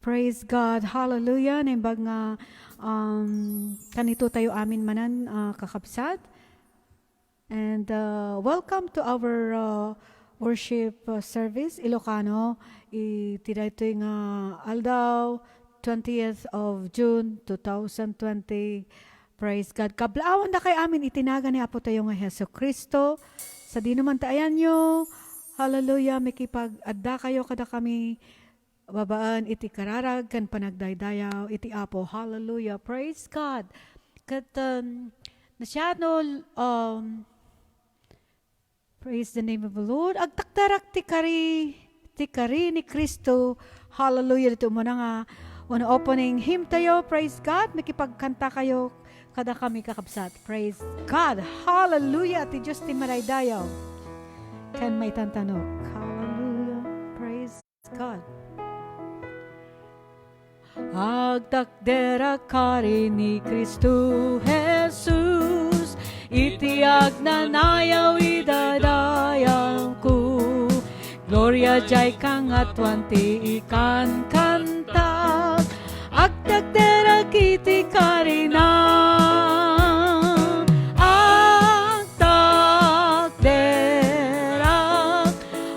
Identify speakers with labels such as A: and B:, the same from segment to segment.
A: Praise God. Hallelujah. Naimbag nga kanito tayo amin manan kakabsat. And welcome to our worship service Ilocano. Itiday ito nga aldaw 20th of June 2020. Praise God. Kablawan na kay amin itinaga ni Apo tayo nga Heso Kristo. Sa di naman taayan nyo. Hallelujah. May kipag-adda kayo kada kami babaan iti kararag kan panagdaydayaw iti Apo. Hallelujah. Praise God. Kat nasyado praise the name of the Lord. Agtakdarak ti kari ni Kristo. Hallelujah. Ito mo na nga one opening hymn tayo. Praise God. Nakipagkanta kayo kada kami kakabsat. Praise God. Hallelujah. Ti Diyos ti maraydayaw. Kan may tantanok. Hallelujah. Praise God. Agtakdera kari ni Kristo Jesus, iti agnanayaw idadayang ko. Gloria jay kang atwan ti ikan kanta, agtakdera kiti karina.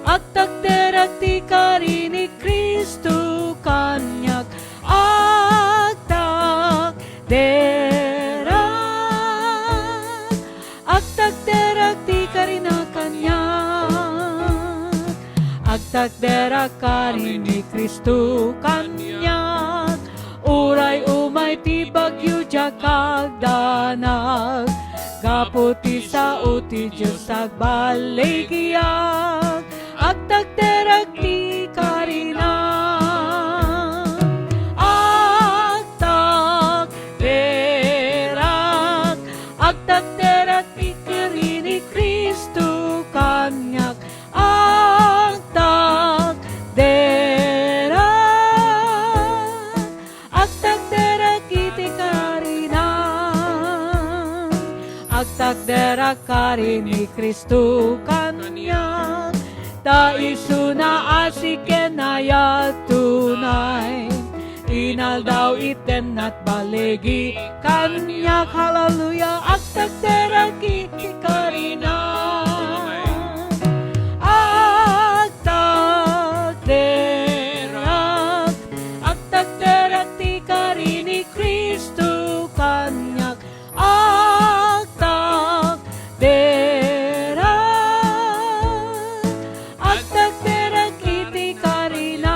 A: Agtakdera ti kari ni Kristo kanyak. Agtakderak ti karina kanyak, agtakderak kari ni Kristo kanyak, uray umay ti bagyo jakag danag, gaputi sa uti Diyos agbaligiyag, agtakderak ti karina. Agtakderak ti kari ni Kristo kanyak, agtakderak iti karina, agtakderak kari ni Kristo kanyak, ta isu na asiken na tunay. Inal daw iten at baligi kanyak, hallelujah, agtakderak iti karina. Agtakderak ti kari ni Kristo kanyak, agtakderak iti karina.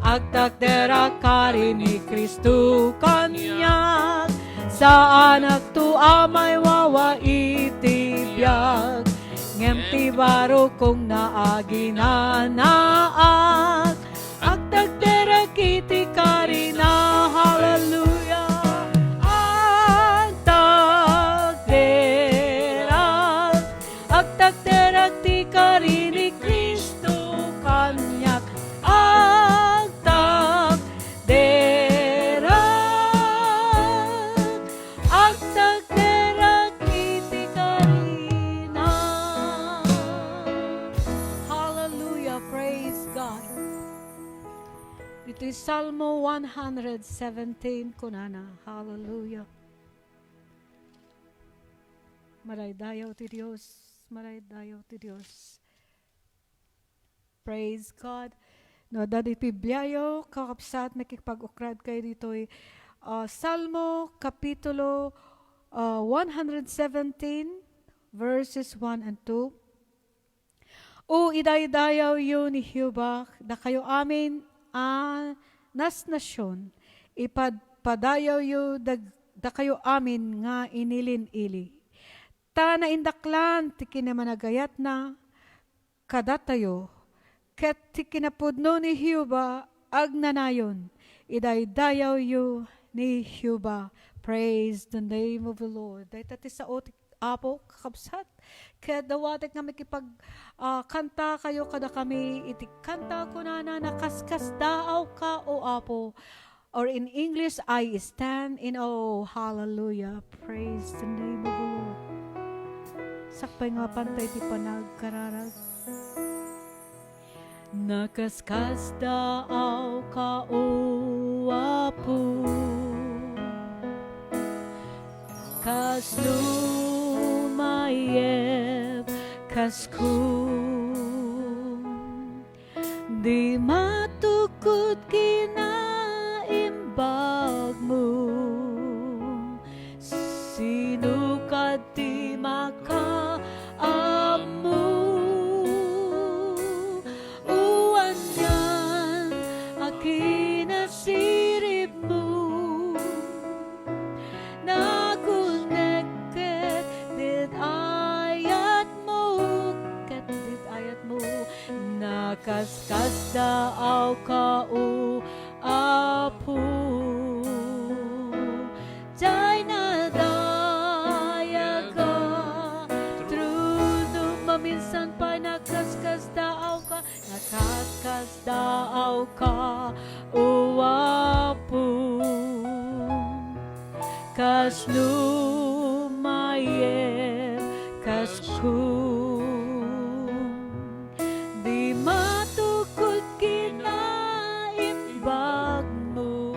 A: Agtakderak kari ni Kristo kanyak, sa anak tu amay wawa itibiyag, ngem ti baro kong naaginanaak, agtakderak iti karina, hallelujah. Agtakderak ti kari ni Kristo kanyak, agtakderak iti karina. Hallelujah, praise God. Ito is Salmo 117 kunana. Hallelujah. Maraydayaw ti Diyos, maraydayaw ti Diyos. Praise God. No, dadi Bibliayo, kakapsat, nakikipag-ukrad kayo dito Salmo, Kapitulo 117, verses 1 and 2. O idaydayaw yun ni Hiyuba, da kayo amin nas nasyon, ipadpadayaw yu da kayo amin nga inilin-ili. Ta na indaklan, ti kinamanagayat na, kadatayo, ket ti kinapudno ni Hiyuba, agnanayon, idaydayaw yu ni Hiyuba. Praise the name of the Lord. Dahil tati sa otik Apo kakabsat. Kaya dawatek nga makipag kanta kayo kada kami, iti kanta ko na nakaskas daaw ka o Apo. Or in English, I stand in awe. Hallelujah. Praise the name of the Lord. Sakpay nga pantay ti panagkararag. Nakaskas daaw ka o Apo, kas lumayeb kas di matukod kinaimbag mo, sinukad ti makaamo, uwan yan akinasirip mo, naguneket dit ayat mo, nakaskas daaw ka o Apo, jay nadaya ka, truno maminsan pa nakaskas daaw ka, nakaskas daaw ka o Apo, kas lumayeb kas di matukod kinaimbag mo,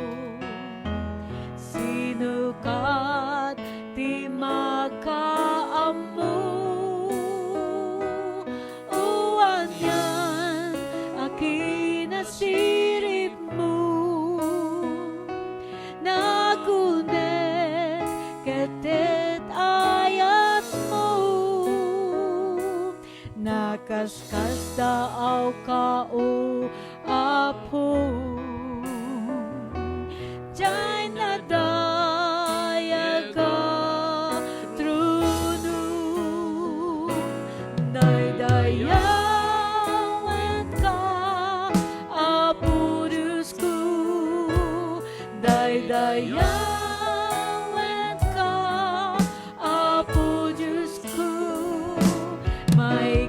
A: sinukat ti makaamo, uwan yan akinasirip mo, nagunet ketet ayat mo, nakaskas daaw ka o Apo, jay nadaya ka, truno daydayawan ka, Apo Diyos ko, daydayawan ka, Apo Diyos ko, may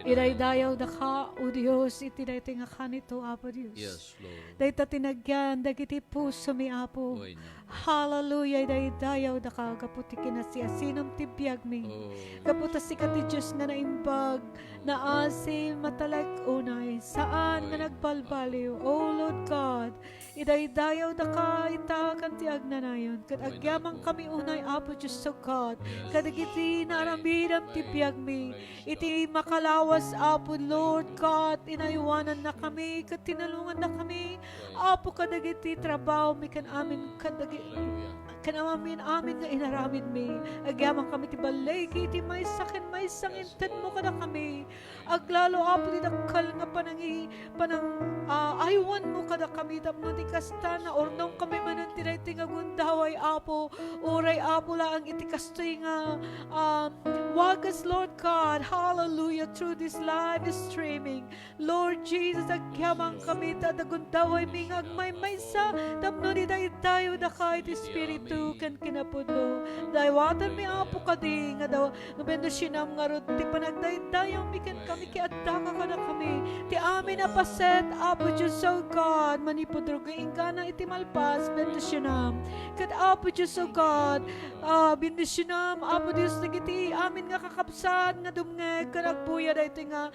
A: iraydayaw da ka, o Diyos, itinayte nga kanito, Apo Diyos.
B: Yes, Lord.
A: Dahita tinagyan, dagiti puso mi, Apo.
B: Oy, na.
A: Hallelujah, daydayaw da ka, kaputi kinasya, sinom tibiyag mi.
B: Oh,
A: Kaputa si kati Diyos nga naimbag, na asim matalag unay, saan nga nagbalbaliw, O Lord God, idaydayaw da ka, itakan ti agnanayon, kat agyamang kami unay, Apo Diyos so God, kadagiti naramidam tibiyag mi, iti makalawas, Apo Lord God, inaywanan na kami, kat tinalungan na kami, Apo kadagiti trabaho mi kan amin, kanamamin amin nga inaramid mi, agyamang kami ti balay, iti may sakin, may sangintan mo ka na kami, aglalo Apo di dakal nga aywan mo ka na kami, tapno di kasta na ornong kami manan tinayting agundaway Apo, uray Apo lang iti kastoy nga wagas Lord God, hallelujah, through this live streaming, Lord Jesus, agyamang kami tadagundaway mi nga agmaymaysa, tapno di tayo da ka iti Espiritu kan kinapudlo, daywatan mi Apo kadi nga daw, nga bendosyonam nga rod, ti panagdaydayaw mi kan kami kiadaka ka na kami, ti amin apaset Apo Diyos so God, manipudro gaing ka na iti malpas, bendosyonam sinam. Kat Apo Diyos, O God, binisinam, Apo Diyos, nagiti amin nga kakabsat, nga dumngeg, kanagbuya da ito nga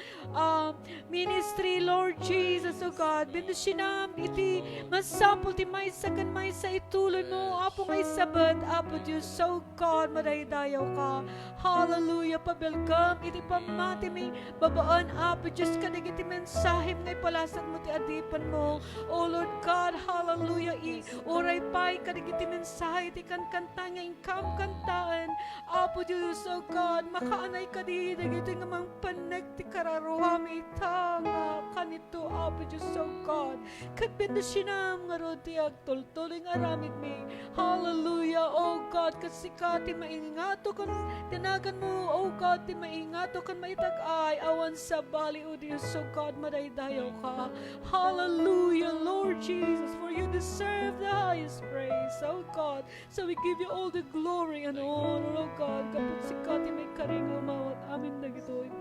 A: ministry, Lord Jesus, O God, binisinam, iti masapul ti maysa kan maysa ituloy mo, Apo nga isabat, Apo Diyos, O God, madaydayaw ka. Hallelujah, pabelgam, iti pamati may babaan, Apo Diyos, kanagiti mensahim ngay palasad mo ti adipan mo. O Lord God, hallelujah, oray pa'y kanagiti mensahe, ti kanta nga ingkam kantaan, Apo Diyos, O God, makaanay ka di, nagiti nga mang panag ti kararuhami itanga, kanito, Apo Diyos, O God, kat bendishinam nga ro ti agtultuling aramid mi, hallelujah, O God, kasi ka ti maingato kan tinagan mo, O God, ti maingato kan maitag-ay, awan sa bali, O Diyos, O God, madaydayaw ka, hallelujah, Lord Jesus, for you deserve the highest praise, O God, so we give you all the glory and honor, O God, kapag sikati may karinga umawat amin na gito'y.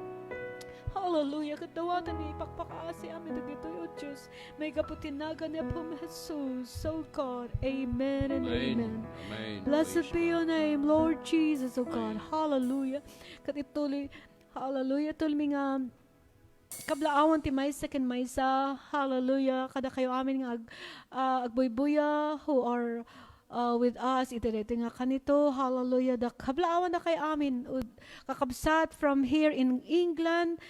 A: Hallelujah, katawatan ni ipakpakaasi amin na gito'y, O Diyos, may kaputinagan niya po Jesus, O God, amen and amen. Blessed be your name, Lord Jesus, O God, hallelujah, katituloy, hallelujah, tulmi nga, kablaawan ti maysa ken maysa, hallelujah, kada kayo amin nga agbuybuya who are with us, ito nga kanito, hallelujah, da kablaawan na kay amin, kakabsat from here in England,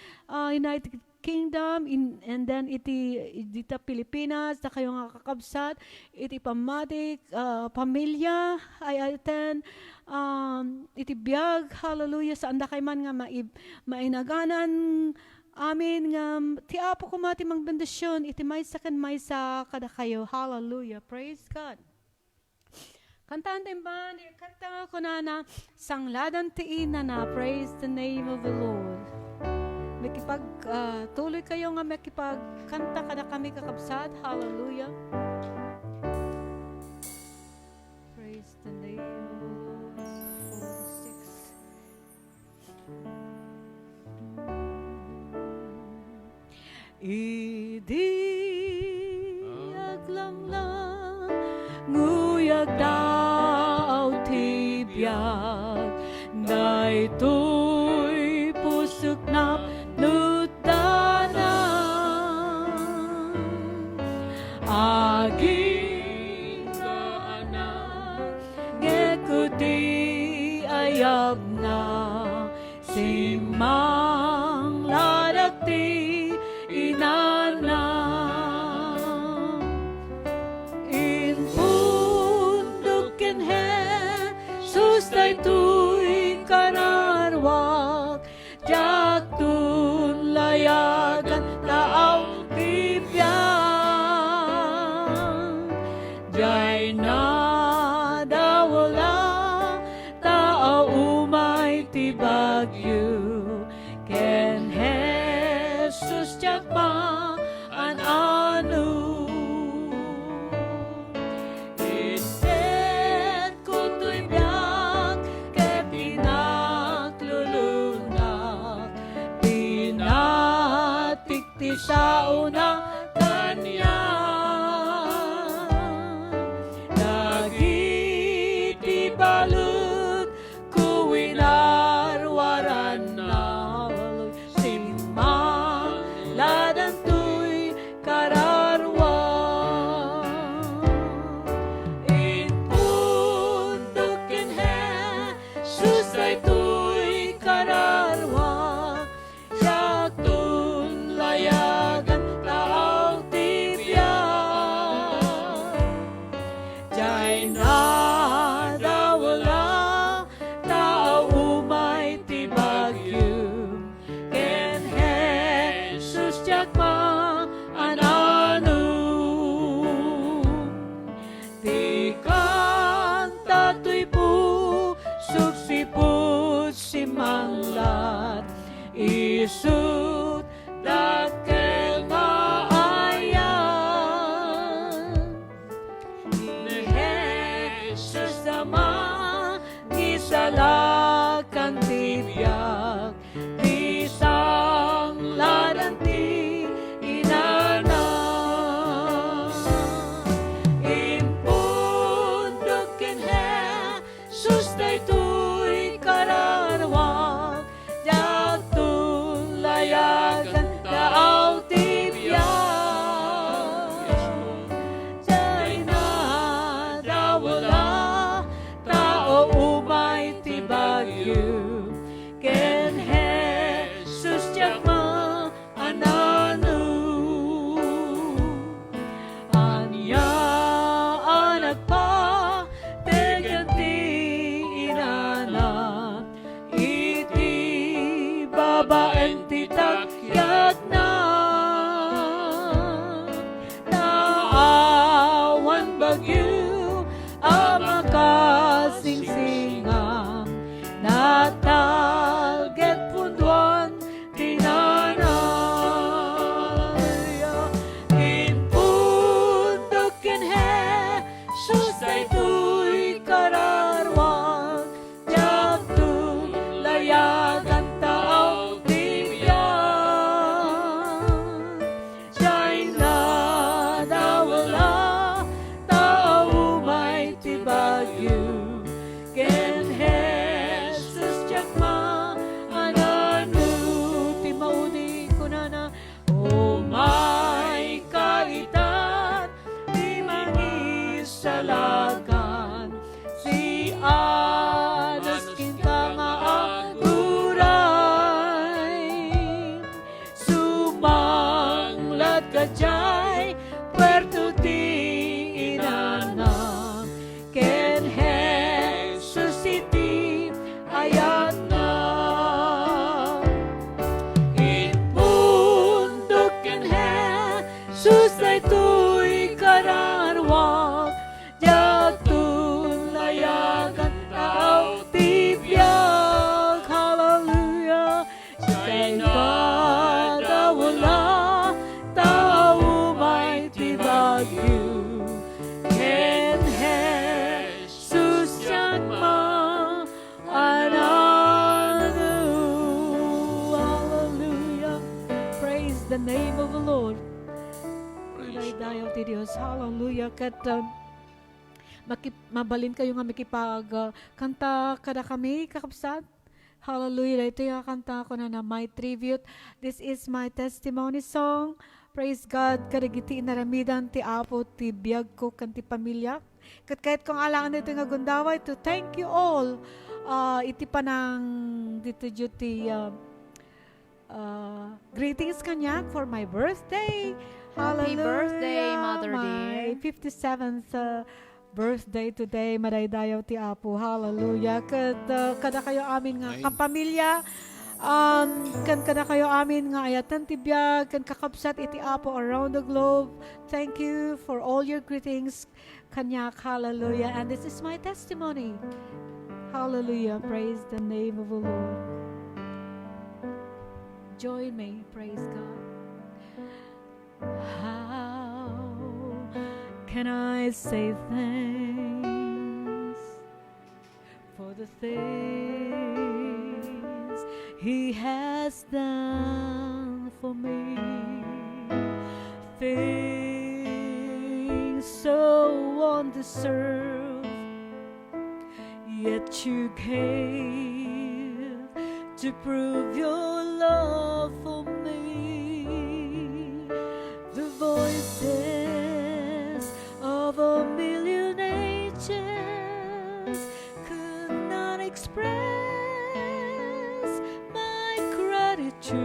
A: United Kingdom, and then dita Pilipinas, da kayo nga kakabsat, iti pamatik, pamilya, ay attend, iti biyag, hallelujah, saan da kay man nga mainaganan, amin nga, ti Apo ko mati mang bendisyon, iti maysa kan maysa kada kayo. Hallelujah. Praise God. Kantaan tayo ba? Kanta ko na sangladan ti ina na. Praise the name of the Lord. Makipag, tuloy kayo nga makipagkanta kada kami kakabsat. Hallelujah. Praise the name of 46. Idi aglamlang nguyag daw tibiyag na ito'y pusok na nutanan aging kaanak ngekuti ayab na simang ladakti inana in pundok ken Jesus daytoy kanarwak jaktun layagan taaw tibiyang jay na dawala taaw umay tibagyo ken Jesus jakma an anu instead ko to'y biyak ket pinaklulunak pinatikti sa una kanya nagiti balut kuwinarwaran na simang ladan to'y kararwa in pundok ken Jesus daytoy kararwa jaktun layagan taaw tibiyang jay na dawala taaw umay tibagyo ken Jesus jakma an anu ti kanta to'y pusok siput simanglat isut dakkel maayan ni Jesus ama gisalakan tibiyag bisang ladan ti inana impun you. Ken Jesus Jackma ananu ti maudi kunana. O may kaitan di mangisalagan si anas kinta nga aguray. Sumanglat ka jay puerto ti inana. Ken Jesus iti ayat na. Inmundok ken Jesus ay tuy kararwag. Jatun layagan tao tibiyag. Hallelujah. Siya'y madawala tao may tibagyo. Ken Jesus Jackma ananu. Hallelujah. Praise the name of the Lord. Dayo ti Dios. Hallelujah. Kat mabalin kayo nga makipag kanta kada kami kakabsat. Hallelujah. Ito yung kanta ko na my tribute. This is my testimony song. Praise God. Kadagiti inaramidan ti apo ti biyag ko kanti pamilya. Kat kahit kung alangan dito nga gundaway to thank you all. Iti pa ng dito duty greetings kanya for my birthday.
B: Happy
A: Hallelujah.
B: birthday, Mother
A: My
B: dear.
A: 57th birthday today. Madaydayaw ti Apo. Hallelujah. Kada kayo amin nga kapamilya. Kan kada kayo amin nga ayatan ti biyag. Kan kakabsat iti Apo around the globe. Thank you for all your greetings. Kanyak. Hallelujah. And this is my testimony. Hallelujah. Praise the name of the Lord. Join me. Praise God. How can I say thanks for the things He has done for me? Things so undeserved, yet you gave to prove your love for me. The voices of a million angels could not express my gratitude.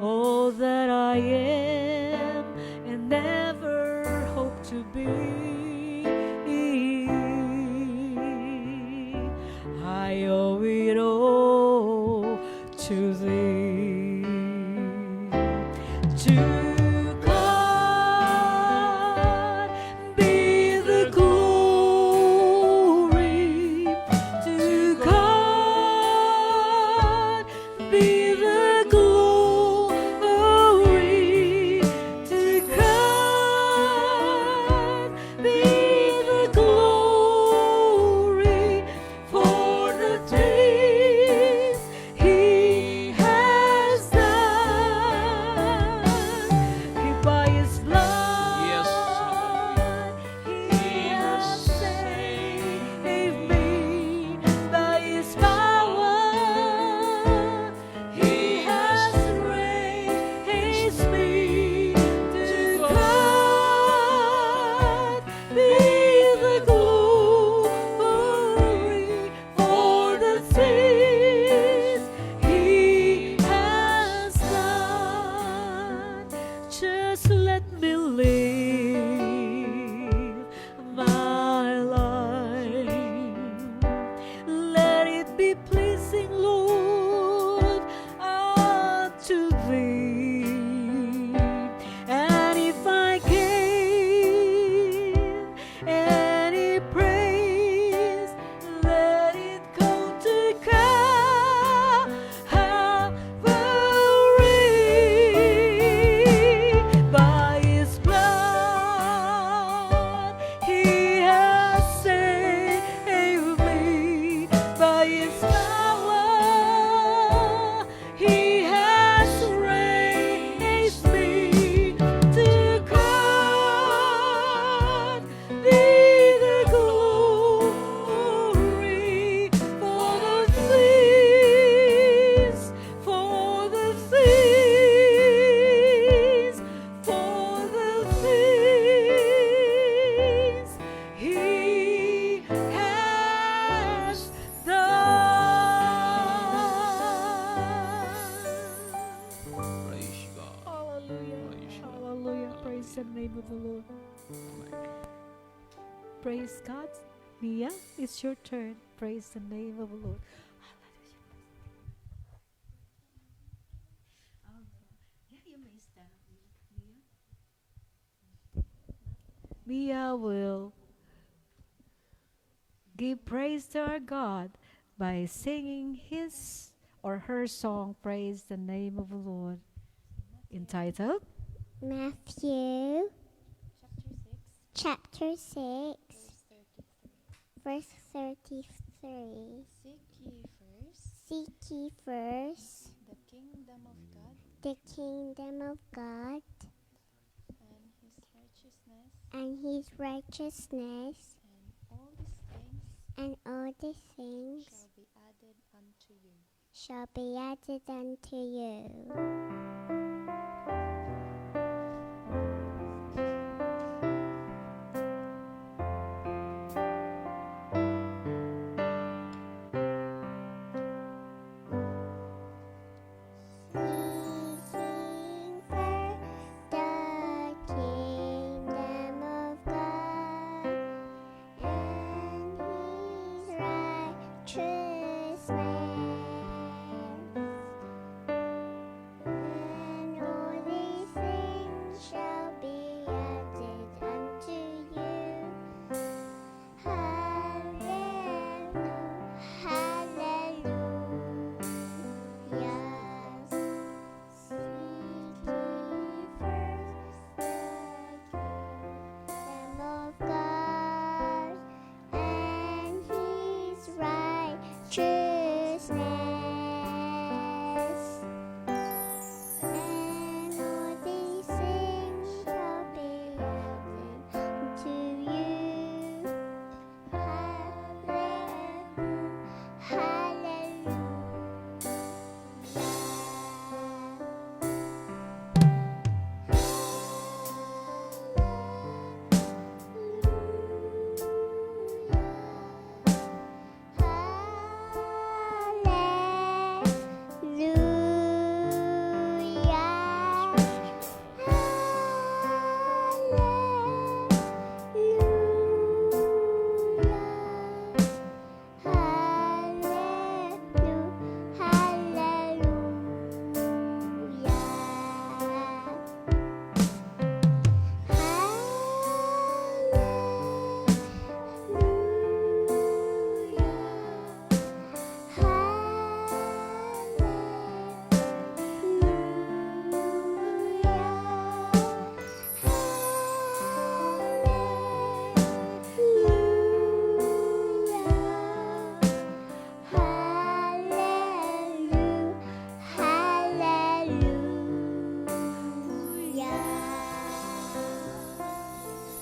A: All that I am and never hope to be, I owe it all to Thee. To God be the glory. To God be the glory. To God be the glory for the things He has done. Praise God. Mia, it's your turn. Praise the name of the Lord. Mia will give praise to our God by singing his or her song, Praise the Name of the Lord, entitled
B: Matthew chapter 6, verse 33. Seek ye first
C: the kingdom of God
B: the kingdom of God
C: and his righteousness,
B: and his righteousness,
C: and all these things
B: and all these things
C: shall be added unto you.
B: shall be added unto you. Seeking first the kingdom of God and his righteousness, and all these things shall be added unto you. Hallelujah, hallelujah. Seek ye first the kingdom of God and his righteousness, and all these things shall be added unto you. Hallelujah,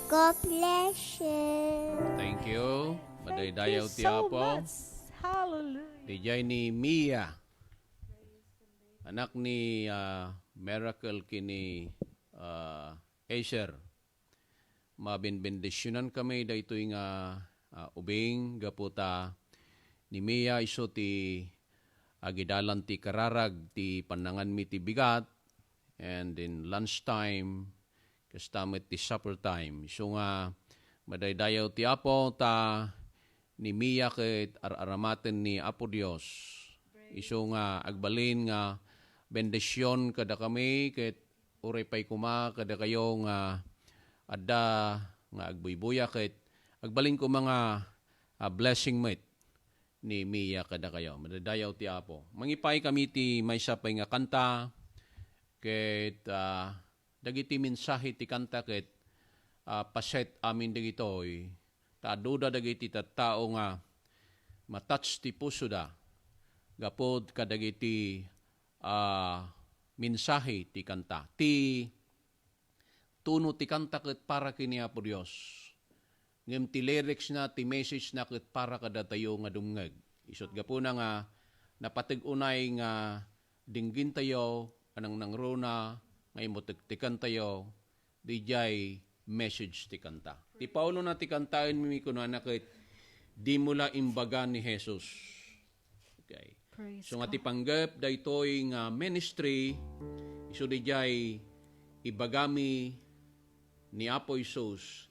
B: God bless you.
D: Thank you. Madaydayaw
A: Thank
D: ti
A: you so
D: Apo.
A: much. Hallelujah.
D: Dijay ni Mia. Anak ni Miracle kini Asher. Mabinbendisyonan kami dayto nga ubing gaputa ni Mia iso ti agidalan ti kararag ti panangan mi ti bigat, and in lunchtime kastamit ti supper time. So nga madaydayaw ti Apo ta ni Mia ket araramaten ni Apo Dios. Iso nga agbalin nga bendisyon kada kami ket uray pay kuma kada kayo nga adda nga agbuybuya ket agbalin ko mga blessing met ni Mia kada kayo. Madadayaw ti Apo. Mangipay kami ti may sapay nga kanta ket dagiti mensahe ti kanta ket paset amin dagitoy ta duda dagiti tattao nga matouch ti puso da gapod kadagiti mensahe ti kanta. Ti tuno ti kanta ket para kini Apo Dios. Ngem ti lyrics na ti message na ket para kada tayo nga dumngeg. Isot gapuna nga napateg-unay nga dinggin tayo anang nangruna nga imutektikan tayo dijay message ti kanta. Ti Paulo na ti kantain mi kuno na ket di mula imbaga ni Jesus. Okay.
A: Praise
D: So nga
A: God.
D: ti panggep daytoy nga ministry iso dijay ibagami ni Apo Isus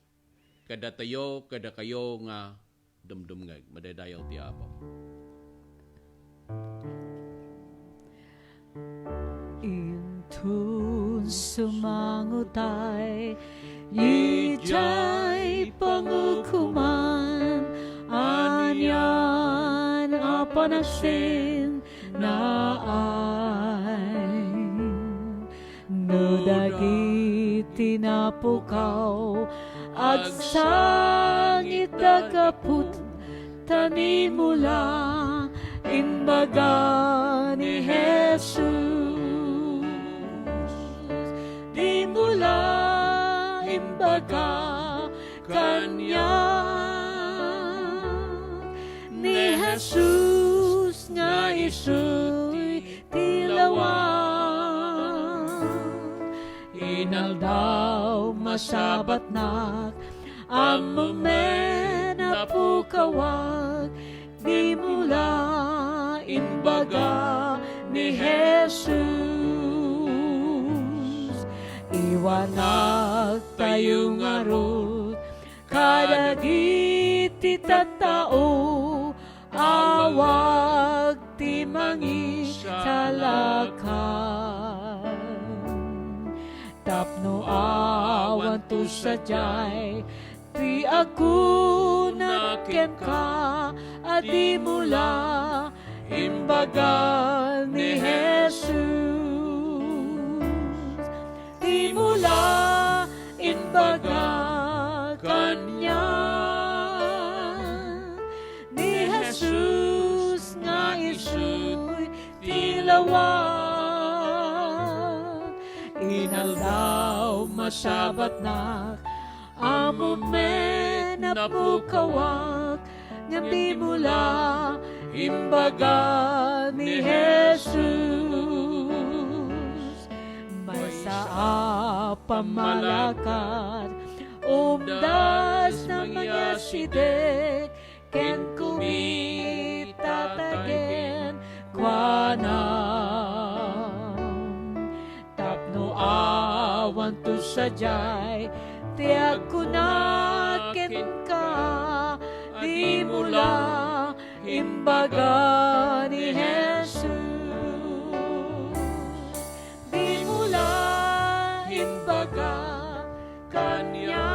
D: kada tayo, kada kayo nga dumdumngag. Madadayaw ti Apo.
A: Intun sumangutay, ijay pangukuman, anyan apanasin na ay. No dagiti napukaw, agsangit agaput, tanimula, imbaga ni Jesus. Di mula imbaga kanya ni Jesus nga isu'y tilawang. Inaldaw masabat nak amumen na pukawag, di mula imbaga ni Jesus. Iwanag tayo ngarot, kadagiti tattao, awag ti mangisalakan. Tapno awan to sadyay, ti ako naken ka, adi mula imbaga ni Jesus. Di mula imbaga kanya ni Jesus nga isu'y tilawag. Inaldaw masabat na amumen na pukawag, nga di mula imbaga ni Jesus. May saa pamalakad, umdas na mga sidek, ken kumita tagen kwanam. Tapno awan to sadyay, tiag ko na ken ka, di mula imbaga ni Jesus. Di mula imbaga kanya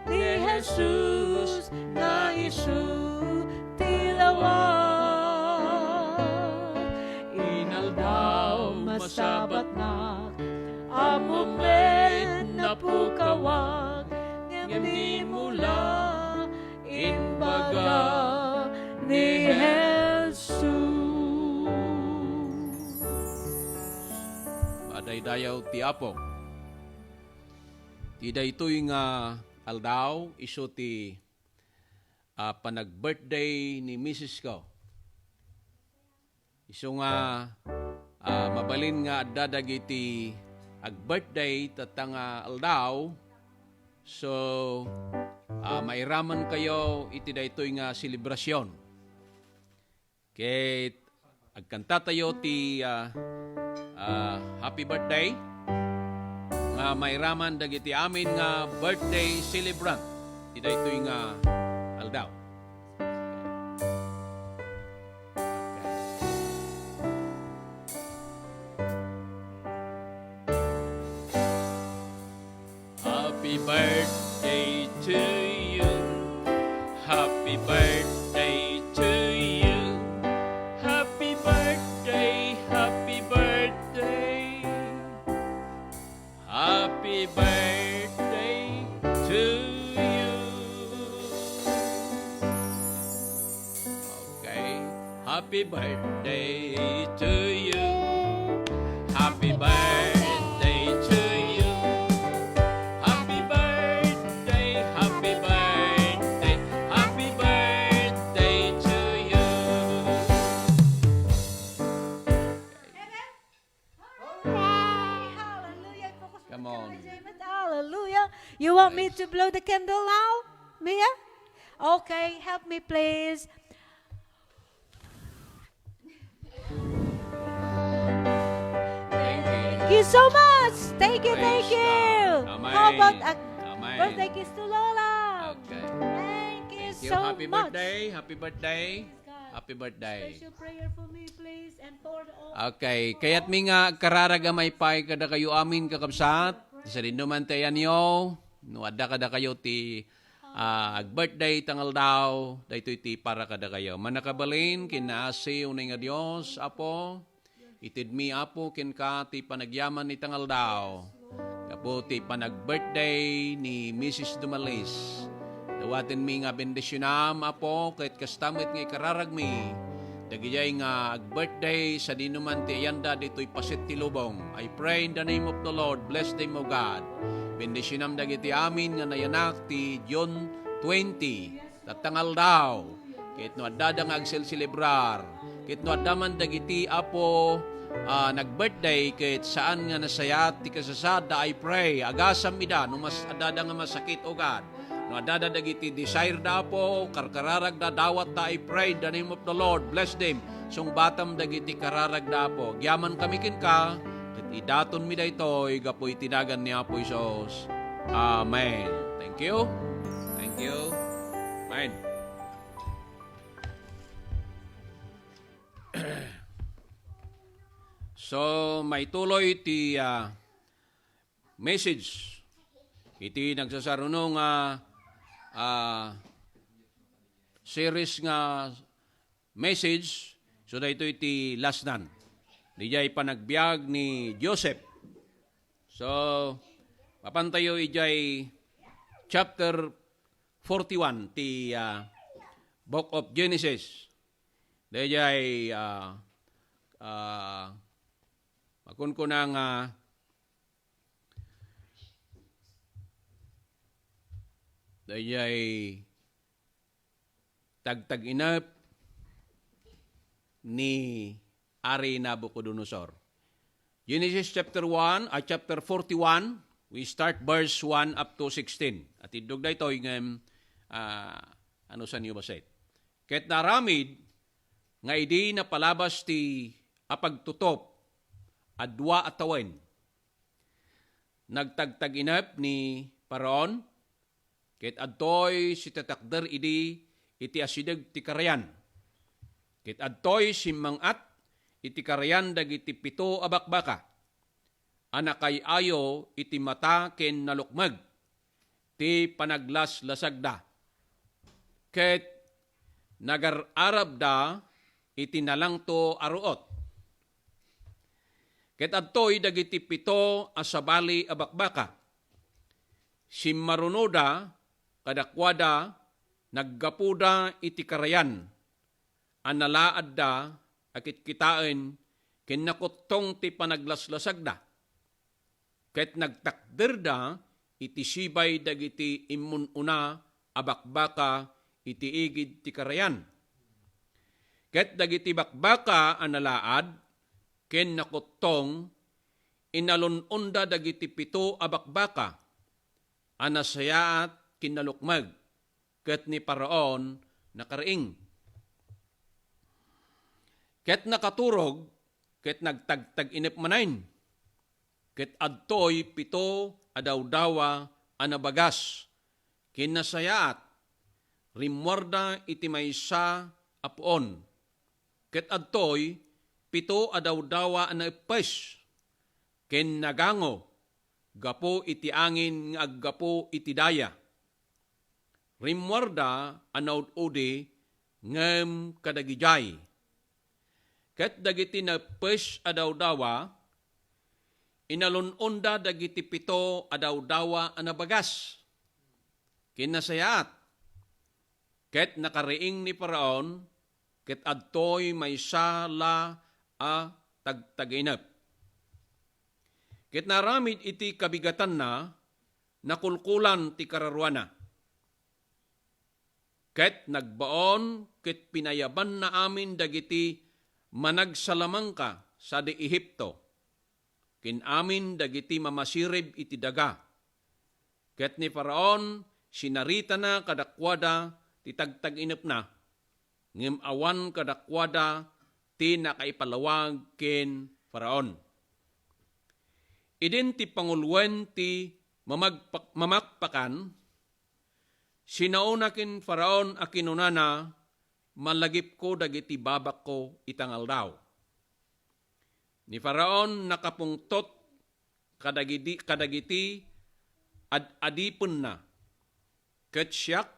A: ni Jesus na isu tilawag. Inaldaw masabat na amumen na pukawag, di mula imbaga ni Jesus.
D: Madaydayaw ti Apo. Ti daytoy nga aldaw, iso ti panag-birthday ni Mrs. ko. Iso nga mabalin nga dadagiti ag-birthday tatanga aldaw. So, mairaman kayo iti daytoy nga selebrasyon. Kaya agkanta tayo ti happy birthday nga mairaman dagiti amin nga birthday celebrant. Ti daytoy nga aldaw. Happy birthday to you. Happy birthday to you. Happy birthday, happy birthday. Happy birthday to you. Okay. Happy birthday to you. Happy birthday to you. Happy birthday, happy birthday, happy birthday to you.
A: Hallelujah.
D: Come on.
A: Hallelujah. You want me to blow the candle now, Mia? Okay, help me please. Thank you so much. Thank you, thank
D: Praise
A: you.
D: God. Amen.
A: How about Birthday kiss to Lola.
D: Okay.
A: Thank you
D: Thank you.
A: so
D: Happy
A: much.
D: birthday. Happy birthday.
A: God.
D: Happy birthday.
A: Special prayer for me, please, and for all.
D: Okay. Kaya't mi nga kararaga may pay kada kayo amin kakabsat. Sa rin naman tayo nyo. Nuada kada kayo ti birthday tangal daw. Dahito iti para kada kayo. Manakabalin, kinasi unay nga Diyos, Apo. Itid mi, Apo, kin ka ti panagyaman ni tangal daw. Kapo ti panag-birthday ni Mrs. Dumalis. Dawatin mi nga bendisyonam, Apo, kahit kastamit nga ikararag mi. Dagijay nga birthday sa dinuman ti ayanda dito'y pasit ti lubong. I pray in the name of the Lord, bless them, O God. Bendisyonam dagiti amin nga nayanak ti June 20. Tatangal daw. Kahit no adada nga agsil-celebrar. Kahit no adaman dagiti, Apo, nag-birthday kahit saan nga nasayat ti kasasada, I pray, agasam ida, no mas adada nga masakit, O God. No adada dagiti desire da po, karkararag da dawat da, I pray in the name of the Lord, bless them. Sung batam dagiti kararag da po. Gyaman kami kin ka, kat idaton mi da ito, igapoy tinagan ni Apo Isos. Amen. Thank you. Thank you. Amen. So, may tuloy ti message. Iti nagsasarunong series nga message. So, dito iti last nan. Dijay panagbiag ni Joseph. So, papantayo ijay chapter 41 ti Book of Genesis. Dijay makun ko nang dayay tagtag-inap ni Ari Nabucodonosor. Genesis chapter 1, chapter 41, we start verse 1 up to 16. At idog da ito yung ano sa niyo ba set? Ket naramid nga idi na palabas ti apagtutop adwa atawen. Nagtagtag-inap ni Paraon, ket adtoy si tatakder idi iti asideg ti karayan. Ket adtoy si mangat iti karayan dagiti pito abakbaka. Anakay ayo iti mata ken nalukmag ti panaglaslasagda. Ket nagar-arab da iti nalangto aruot. Ket adtoy dagiti pito asabali abakbaka. Simmarunoda kadakwada naggapuda iti karayan. Analaad da akit kitain kinnakuttong ti panaglaslasagda. Ket nagtakder da iti sibay dagiti immununa abakbaka iti igid ti karayan. Ket dagiti bakbaka analaad ken nakuttong inalununda dagiti pito abakbaka anasayaat kinalukmag ket ni Paraon nakaraing. Ket nakaturog ket nagtagtag inip manayn. Ket adtoy pito adawdawa anabagas kinasayaat rimwarda iti maysa apuon. Ket adtoy pito adawdawa anaipes ken nagango gapo iti angin nga aggapo iti daya. Rimwarda anaud-udi ngem kadagijay. Ket dagiti napes adawdawa inalununda dagiti pito adawdawa anabagas. Kinasayaat. Ket nakariing ni Paraon ket adtoy maysa la tagtaginap. Ket naramid iti kabigatan na nakulkulan ti kararuana. Ket nagbaon ket pinayaban na amin dagiti managsalamangka sa di Ehipto. Kin amin dagiti mamasirib iti daga. Ket ni Paraon sinarita na kadakwada ti tagtaginap na. Ngem awan kadakwada ti nakaipalawag ken Paraon. Idin ti panguluan ti mamakpakan, sinauna kin Faraon a kinunana, malagip ko dagiti babak ko itangal daw. Ni Faraon nakapungtot kadagiti adipon na, ket siyak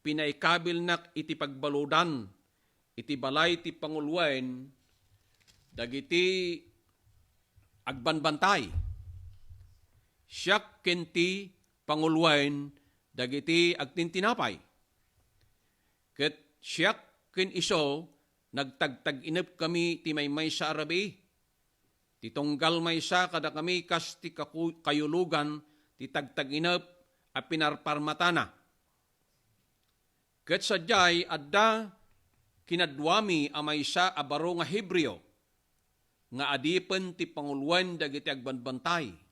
D: pinaikabil nak iti pagbaludan, iti balay ti pangulwain, dagiti agbanbantay. Siyak kenti pangulwain, dagiti agtintinapay. Ket siyak ken iso, nagtagtag inep kami ti maymay sa arabi. Titunggal may sa kada kami kas ti kayulugan, ti tagtag inep a pinarparmatana. Ket sadyay adda kinadwami a maysa a baro nga Hebreo, nga adipen ti pangulwan dagiti agbanbantay.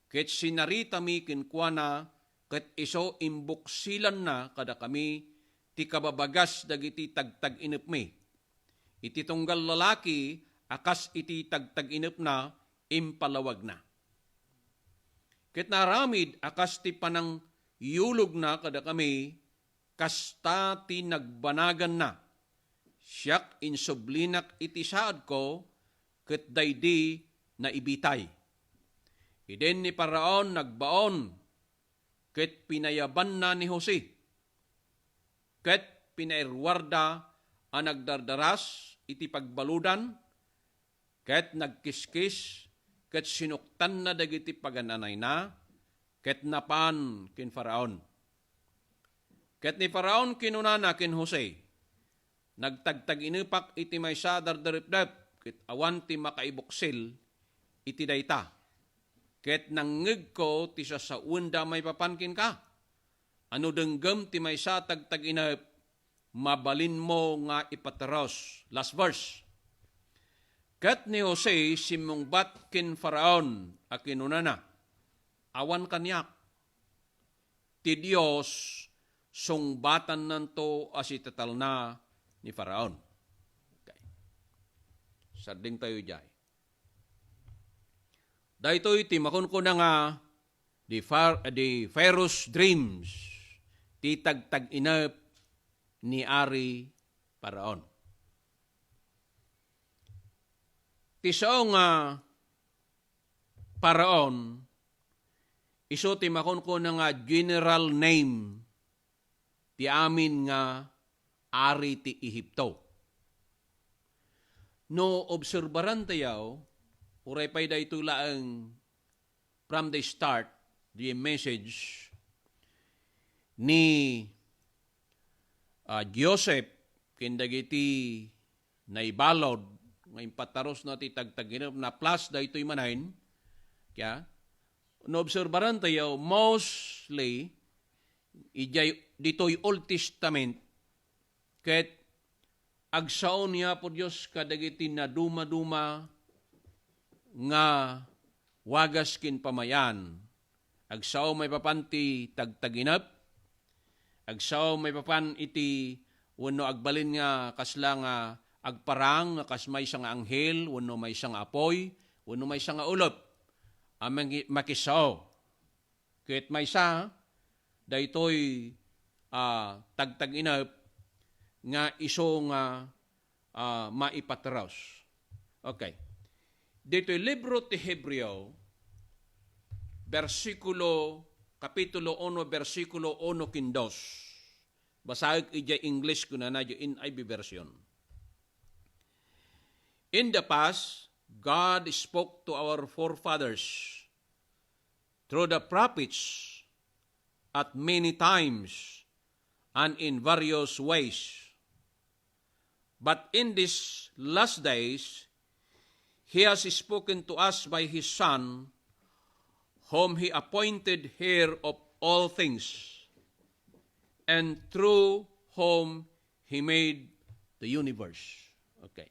D: Ket sinarita mi kinkwana, ket iso imbuksilan na kada kami ti kababagas dagiti tagtag inep mi. Iti tunggal lalaki akas iti tagtag inep na impalawag na. Ket naramid akas ti panang yulog na kada kami, kasta ti nagbanagan na. Siyak insublinak iti saad ko, ket daydi na ibitay. Iden ni Faraon nagbaon, ket pinayaban na ni Jose. Ket pinairwarda ang nagdardaras iti pagbaludan, ket nagkiskis, ket sinuktan na dagiti pagananay na, ket napan kin Faraon. Ket ni Faraon kinunana kin Jose, nagtagtag inipak iti maysa dardaripdap, ket awan ti makaibuksil iti dayta. Ket nangngeg ko ti sasaun da may papankin ka. Ano denggem ti maysa tagtag inep, mabalin mo nga ipataros. Last verse. Ket ni Jose simungbat kin Faraon a kinunana, awan kanyak. Ti Dios sungbatan nanto as itatal na ni Faraon. Okay. Sarding tayo jay. Dahito iti makon ko na nga the Pharaoh's dreams, ti tagtag inep ni Ari Faraon. Ti sao nga Faraon, iso ti makon ko na nga general name ti amin nga Ari ti Ehipto. No obserbaran tayaw, uray pa'y dahito laang from the start, the message ni Joseph, kindagiti naibalod, ngayon pataros na ti tagtaginap na plus dahito'y manahin, kaya, no-obserbaran tayo, mostly, dito'y Old Testament, ket agsaon niya po Diyos kadagiti na duma-duma, nga wagas kin pamayan. Agsaw may papan ti tagtaginap, agsaw may papan iti wano agbalin nga kasla nga agparang nga kas may isang anghel, wano may isang apoy, wano may isang ulop. Amang makisaw. Ket may isa, daytoy tagtaginap nga iso nga maipatras. Okay. Dito'y libro ti Hebreo, kapitulo 1, versikulo 1 kindos. Basahig ija English ko na in NIV version. In the past, God spoke to our forefathers through the prophets at many times and in various ways. But in these last days, He has spoken to us by His Son, whom He appointed heir of all things, and through whom He made the universe. Okay.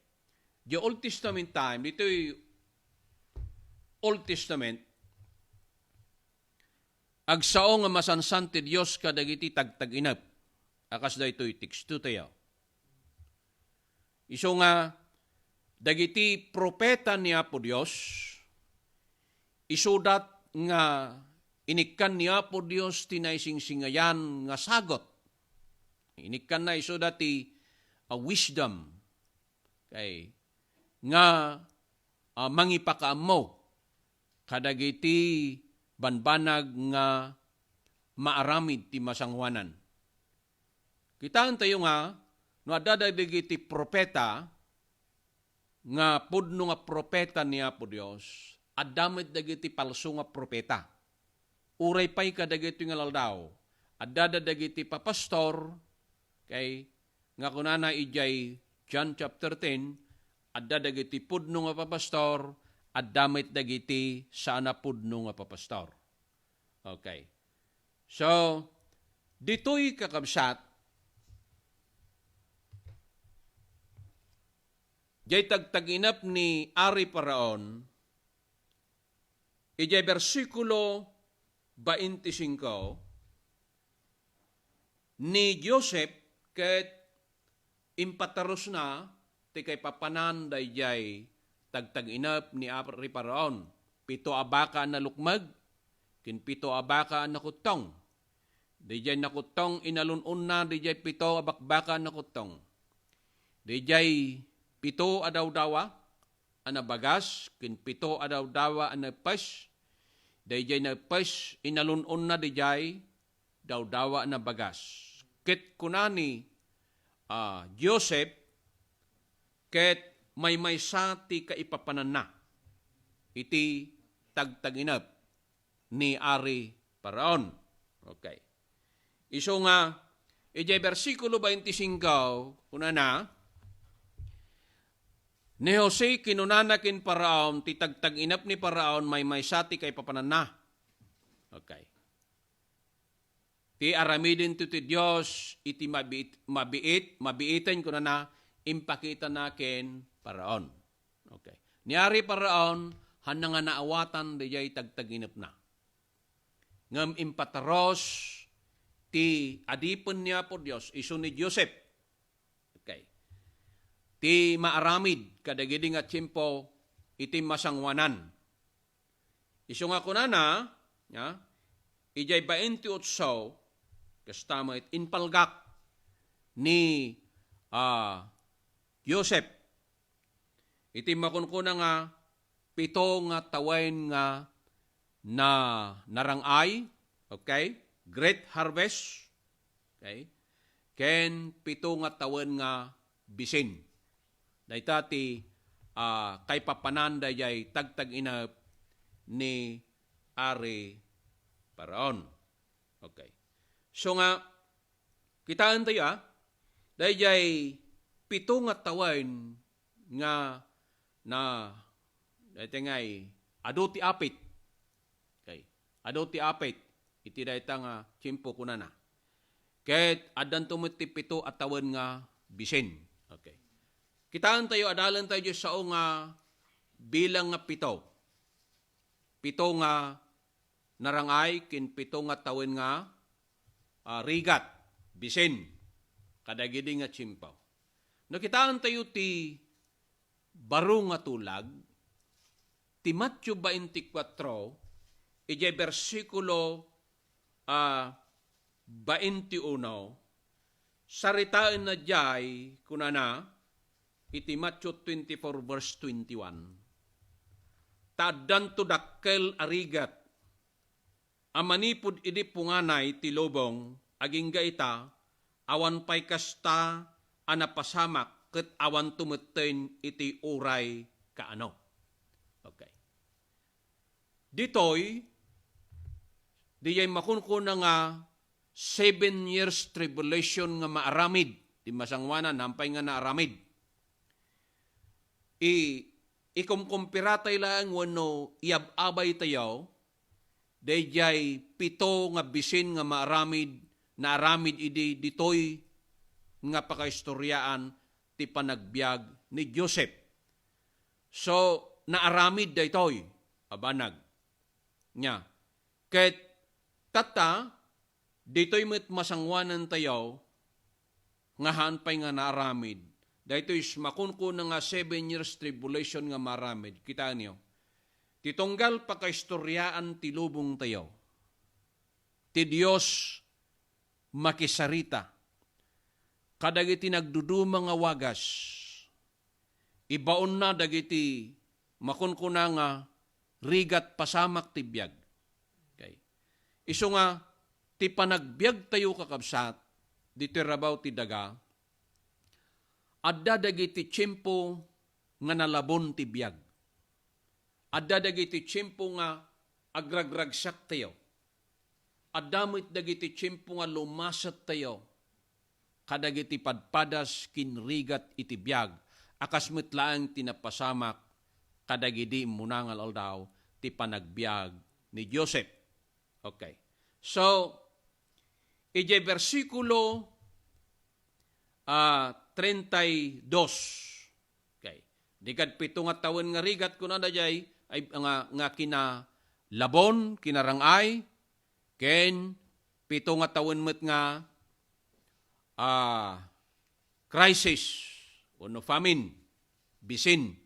D: The Old Testament time, dito yung Old Testament, agsao nga masansan ti Diyos kadagiti tagtag-inap. Akas da ito'y teksto tayo. Iso nga, dagiti propeta niya po Diyos, isudat nga inikan niya po Dios tinaysingsingayan nga sagot. Inikan na iso dati a wisdom kay nga mangipakaamo kadagiti banbanag nga maaramid ti masangwanan. Kitaan tayo nga no adda dagiti propeta nga pudno nga propeta niya po Dios, addamit dagiti palso nga propeta. Uray pay kadagiti nga laldaw, adda dagiti papastor kay nga kunana ijay John chapter 10, adda dagiti pudno nga papastor, addamit dagiti sana pudno nga papastor. Okay. So, dito'y kakabsat, jay tagtaginap ni Ari Paraon, ijay versikulo 25, ni Joseph ket impataros na, ti kay papanan dayjay tagtaginap ni Ari Paraon, 7 abaka na lukmag, kin 7 abaka na kutong. Dayjay nakutong inalun-un na, dayjay 7 abakbaka na kutong. Dayjay 7 adaw-dawa, anabagas, kin 7 adaw-dawa anapes, dayjay napes, inalun-un na dayjay, daw-dawa anabagas. Ket kunani, Joseph, ket may sati kaipapanan na, iti tagtaginap ni Ari Paraon. Okay. Iso nga, ijay versikulo 25, una na, ni Jose kinunanakin Paraon, titagtaginap ni Paraon, may sati kay papanan na. Okay. Ti aramidin to ti Diyos, iti mabiitin ko na impakita nakin Paraon. Okay. Niari Paraon, hanang nga naawatan, dijay tagtaginap na. Ngam impataros, ti adipon niya po Diyos, iso ni Joseph. Okay. Ti maaramid, kadagidi nga tiyempo, iti masangwanan. Iso nga kunana, ijay 28, kastama it inpalgak ni Joseph. Iti makunkuna nga, 7 nga tawain nga na narangay, okay? Great harvest, okay? Ken 7 nga tawen nga bisin. Dayta ti kay papanan dayay tagtag-inap ni Ari Paraon. Okay. So nga, kitaan tayo dayay 7 nga tawen nga na dayta ngay adu ti apit. Okay. Adu ti apit. Iti dayta nga tiyempo kunana. Ket addan tumut ti 7 at tawen nga bisin. Okay. Kitaan tayo, adalan tayo sa nga bilang nga 7. 7 nga narangay, kin 7 nga tawen nga rigat, bisin, kadagidi nga tiyempo. Nakitaan tayo ti baro nga tulag, ti Matthew 24, ijay versikulo 21, saritaan na jay kunana, iti Matthew 24 verse 21. Taddan to dakkel arigat, amanipod idi punganay ti lobong, aging gaita, awan pay kasta, anapasamak, ket awan tumeten iti uray kaano. Okay. Ditoy, diyay makunkuna nga 7 years tribulation nga maaramid, di masangwanan, nampay nga naaramid. Ikumkumpiratay lang wano iababay tayo, dayjay 7 nga bisin nga maaramid, naaramid idi ditoy nga pakaistoryaan ti panagbiag ni Joseph. So, naaramid daytoy, abanag nya. Ket tata, dito'y masangwanan tayo, nga hanpay nga naaramid. Dito'y makunkuna nga 7 years tribulation nga maramid. Kita niyo, titunggal pa kaistoryaan ti lubong tayo. ti Dios makisarita. Kadagiti nagduduma nga wagas. Ibaon na dagiti makunkuna nga rigat pasamak ti biyag. Okay. Iso nga, ti panagbiag tayo kakabsat, di tirabaw ti daga, adda dagiti tiyempo nga nalabon ti biyag. Adda dagiti tiyempo nga agragragsak tayo. Adamit dagiti tiyempo nga lumasat tayo. Kadagiti padpadas kinrigat iti biyag. Akas mitlaang tinapasamak kadagidi munangal aldaw ti panagbiag ni Joseph. Okay. So, ije versikulo 32. Okay. Digad 7 nga tawen nga rigat kuna dayay ay nga kina labon, kinarangay, ken 7 nga tawen met nga crisis, no famine, bisin.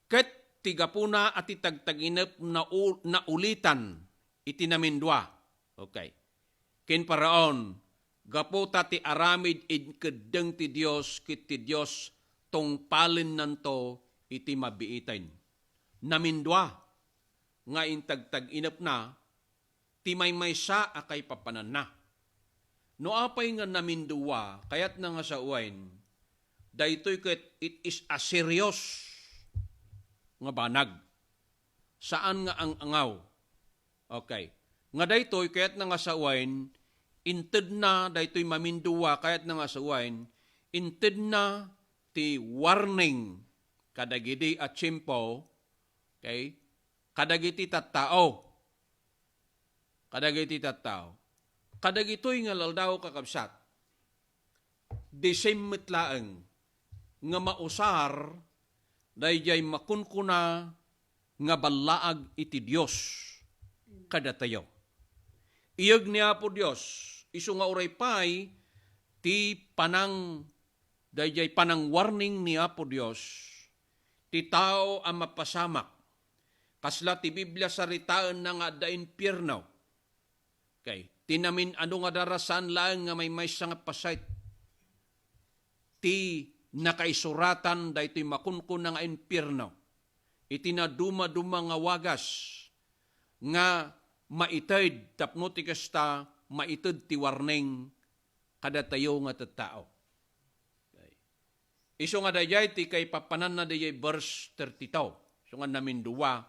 D: Ket tigapuna at itagtaginap na ulitan itinamindwa. Okay. Ken paraon, gaputa ti aramid kedeng ti Dios kit ti Dios tong palin nanto iti mabiitain. Namindwa nga intagtaginap na ti maysa akay papanan na. No apay nga naminduwa, kayat na nga sa uwain, daytoy ket it is a serious nga banag. Saan nga ang angaw? Okay. Nga daytoy, kayat na nga sa uwain, inted na daytoy maminduwa, kayat na nga sa uwain, inted na ti warning kadagidi at tiyempo, okay? Kadagiti tattao. Kadagiti tattao. Kadagitoy nga laldaw kakabsat, desemmet laeng nga mausar dayjay makunkuna nga balaag iti Dios kada tayo. Iyag niya po Dios, iso nga uray pay ti panang dayjay panang warning niya po Dios, ti tao ang mapasamak. Kasla ti Biblia saritaan na nga da impyerno. Okay. Tinamin ano nga darasan lang nga may nga pasayt. Ti nakaisuratan da iti makunkun nga impyerno. Iti na duma-duma nga wagas nga maited tapno ti kasta maited ti warning kada tayo nga tattao. Okay. Iso nga dayay ti kay papanan na dayay verse 32. So nga namin duwa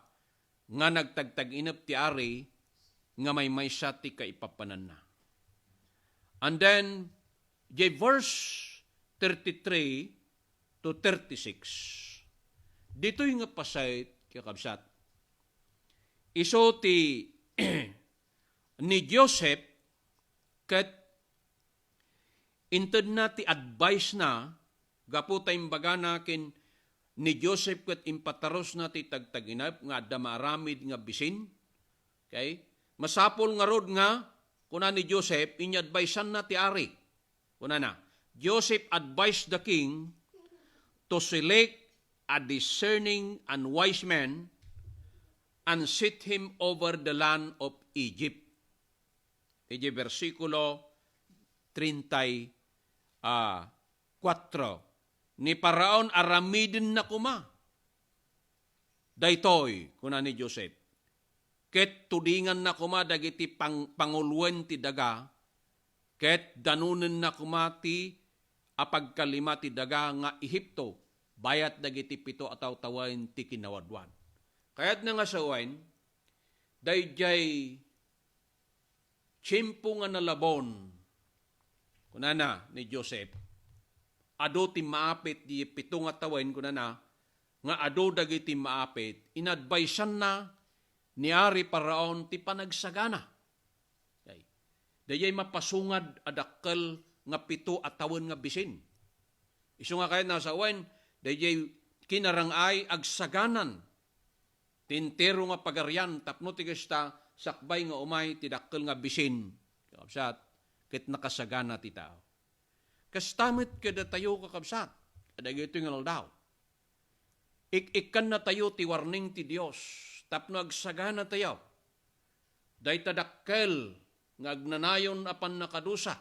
D: nga nagtagtag-inap ti ari nga may maysa ti kaipapanan na. And then, verse 33 to 36. Dito'y nga pasayt, kakabsat. Iso ti ni Joseph, kat inted na ti advice na, gapu tayong baga nakin, ni Joseph kat impataros na ti tagtaginap, nga damaramid nga bisin. Okay? Masapol nga rod nga, kuna ni Joseph, inyadvisean na ti ari. Kuna na, Joseph advised the king to select a discerning and wise man and set him over the land of Egypt. Iti versikulo 34. Ni Paraon aramidin na kuma. Daytoy, kuna ni Joseph. Ket tudingan na kuma dagiti pangulwen ti daga, ket danunen na kuma ti apagkalima ti daga nga Ehipto, bayat dagiti 7 ataw-tawain ti kinawadwan. Kayat na nga sa uwain, dayjay tiyempo nga nalabon, kunana ni Joseph, ado ti maapit di 7 nga tawain kunana, nga ado dagiti maapit, inadvisean na ni Ari Paraon ti panagsagana. Okay. Dayay mapasungad adakkel nga 7 atawen nga bisin. Isu nga kaya nasa uwan, dayay kinarangay agsaganan. Tintero nga pagaryan, tapno ti kasta sakbay nga umay ti dakkel nga bisin. Kakabsat, ket nakasagana ti tao. Kastamit kada tayo kakabsat, adagay ito nga laldaw. Ik-ikan na tayo ti warning ti Dios. Tapno agsagana tayo. day tadakkel nga agnanayon apan nakadusa.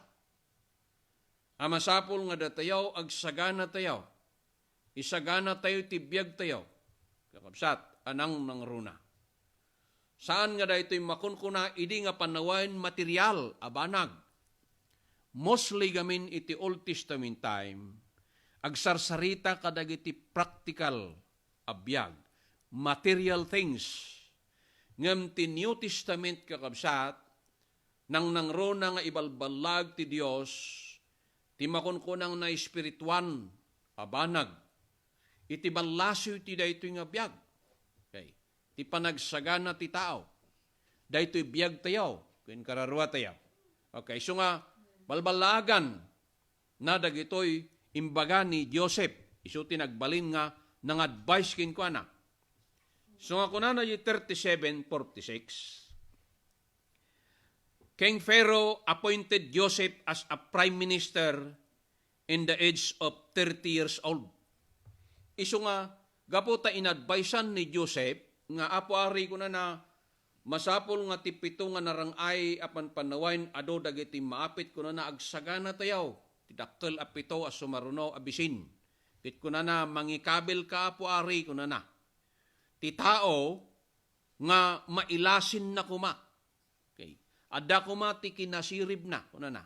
D: Amasapol nga datayaw ag sagana tayaw. Isagana tayo tibiyag tayaw. Kakabsat, anang nang runa. Saan nga daytoy makunkuna, idi nga panawain material, abanag. Mostly gamin iti Old Testament time, agsarsarita kadagiti practical abiyag, material things. Ngam ti New Testament kakabsat, nang nangrona nga ibalbalag ti Dios, ti makunkunang na espirituan, abanag, iti balasyo ti daytoy nga biyag. Okay. Ti panagsagana ti tao. Daytoy biyag tayaw, kung kararwa tayaw. Okay, so nga, balbalagan na dagitoy imbaga ni Joseph. Iso tinagbalin nga nang advice kin ko na. So nga kuna na yung 37:46. King Pharaoh appointed Joseph as a prime minister in the age of 30 years old. Iso nga, gaputa inadvisean ni Joseph, nga apo-ari ko na masapol nga tipito nga narangay apan panawain ado dagiti maapit ko na agsagana tayaw. Tidakkel apito as sumaruno abisin. Kit ko na mangikabil ka apo-ari ko na. Ti tao nga mailasin na kuma. Okay. Ada kuma ti kinasirib na ko na.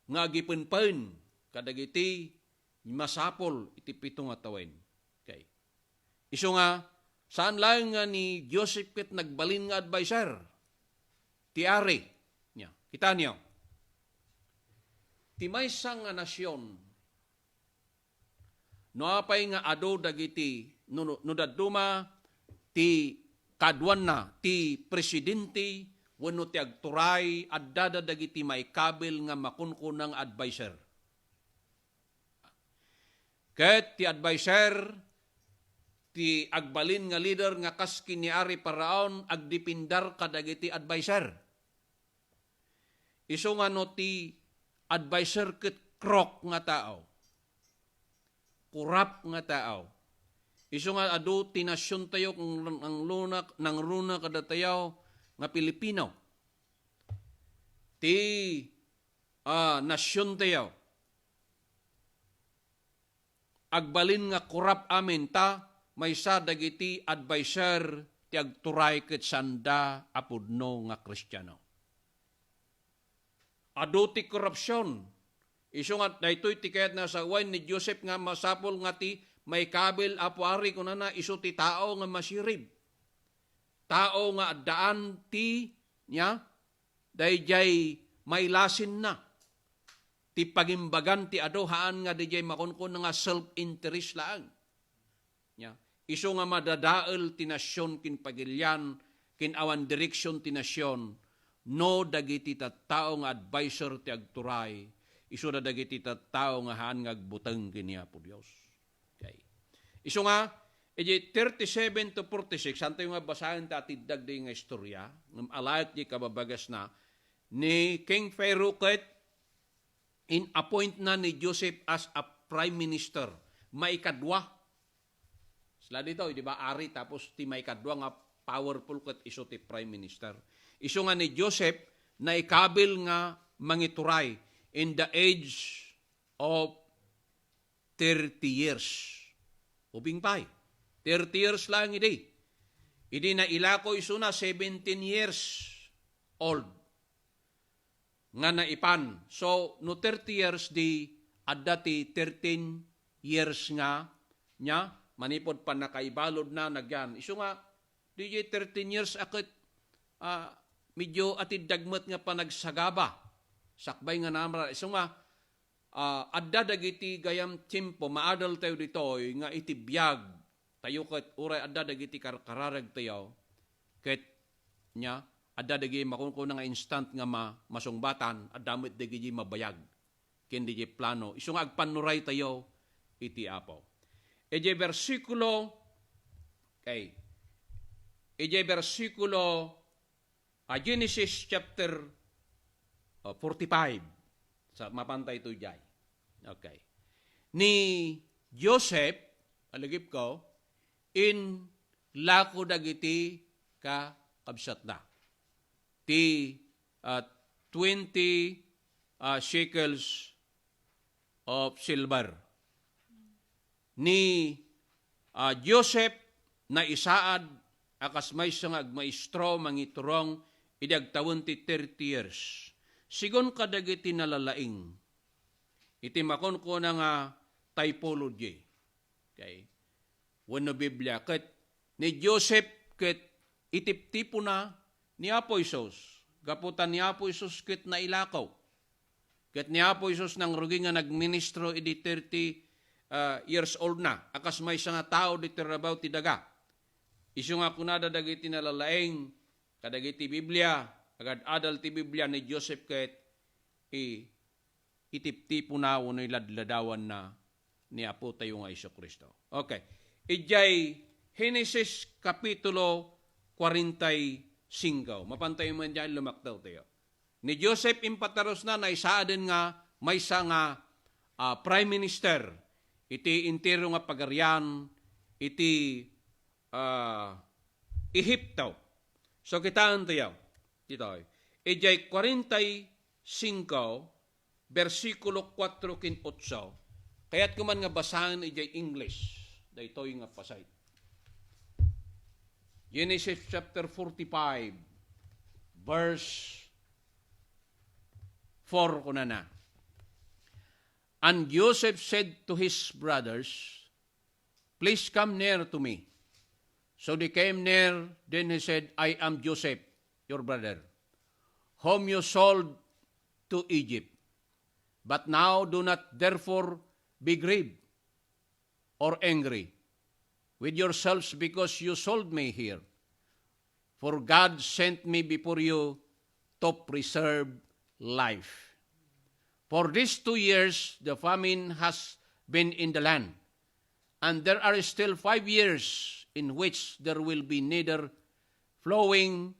D: Nga gipenpen kadagiti masapol iti pito nga tawen. Okay. Iso nga, saan lang nga ni Joseph ket nagbalin nga advisor? Ti ari. Kita niyo. Ti maysa nga nasyon, no apay nga ado dagiti, no daduma ti kadwan na, ti presidente, wano ti agturay, addada dagiti maikabil nga makunkunang advisor. Ket ti advisor, ti agbalin nga leader nga kaskin ni Ari Paraon agdipindar kadagiti advisor. Iso nga no ti advisor ket krok nga tao. Kurap nga tao. Iso nga adu ti nasyon tayo kung nang runa kada tayo nga Pilipino. Ti nasyon tayo. Agbalin nga kurap amin ta, may sa dagiti advisor ti agturay ket sanda apudno nga Kristiyano. Adu ti korupsyon. Isu nga daytoy ti kayat na sa wine ni Joseph nga masapol nga ti may kabil apuari ko na isu ti tao nga masirib. Tao nga addaan ti nya dayjay may lasin na. Ti pagimbagan ti adohaan nga dayjay makunkun nga self-interest lang. Nya isu nga madadael ti nasyon kin pagilyan kin awan direksyon ti nasyon no dagiti tattao nga advisor ti agturay isu da dagiti tattao nga haan nga agbuteng kiniya po Dios. Okay. Isu nga iti 37 to 46 santo nga basahin ta tiddag di nga istorya ngem alayat di kababagas na ni King Pharaoh ket in appoint na ni Joseph as a prime minister maikadwa. Sila dito, di ba, ari tapos ti maikadwa nga powerful ket isu ti prime minister. Isu nga ni Joseph na ikabil nga mangituray in the age of 30 years. Ubing pay. 30 years lang idi. Idi na ilako isu na 17 years old. Nga naipan. So, no 30 years di adda ti 13 years nga nya manipod pa nakaibalod na nagyan. Isu nga di 13 years akit medyo atid dagmet nga panagsagaba. Sakbay nga namra. Isu nga adda dagiti gayam tiempo maadal tayo ditoy nga itibiyag tayo ket uray adda dagiti kararag tayo ket nya adda dagiti makunkun nga instant nga masungbatan addamit dagiti mabayag ken di plano. Isu nga agpanuray tayo iti Apo. Eje versikulo Genesis chapter 45. Sa mapantay ito jay. Okay. Ni Joseph, alagip ko, in lako dagiti ka kabsat na. ti 20 shekels of silver. Ni Joseph na isaad akas may sangag maestro mangiturong idag tawon ti 30 years. Sigon kadagiti nalalaing. Iti makon ko na nga typology. Okay. Wano Biblia. Kat ni Joseph kat itip-tipo na ni Apo Isos. Gaputan ni Apo Isos kat na ilakaw. Kat ni Apo Isos nang rugi nga nagministro iti 30 years old na. Akas may nga tao di tirabaw ti daga. Isu nga kunada dagiti nalalaing kadagiti Biblia. Agad adal ti Biblia ni Joseph ket itip-tipo na uno'y ladladawan na ni Apo tayo nga Iso Kristo. Okay. Ijay Genesis Kapitulo 45. Mapantay man dyan lumakdaw tayo. Ni Joseph impataros na naisaaden nga may nga prime minister. Iti intero nga pagarian. Iti Ehipto. So kitaan tayo. Dito. Ijay 45, versikulo 4 kin 8. Kaya't kuman nga basahan ijay English. Dito yung nga pasay. Genesis chapter 45, verse 4 kuna na. And Joseph said to his brothers, please come near to me. So they came near, then he said, I am Joseph, your brother, whom you sold to Egypt. But now do not therefore be grieved or angry with yourselves because you sold me here. For God sent me before you to preserve life. For these 2 years the famine has been in the land, and there are still 5 years in which there will be neither flowing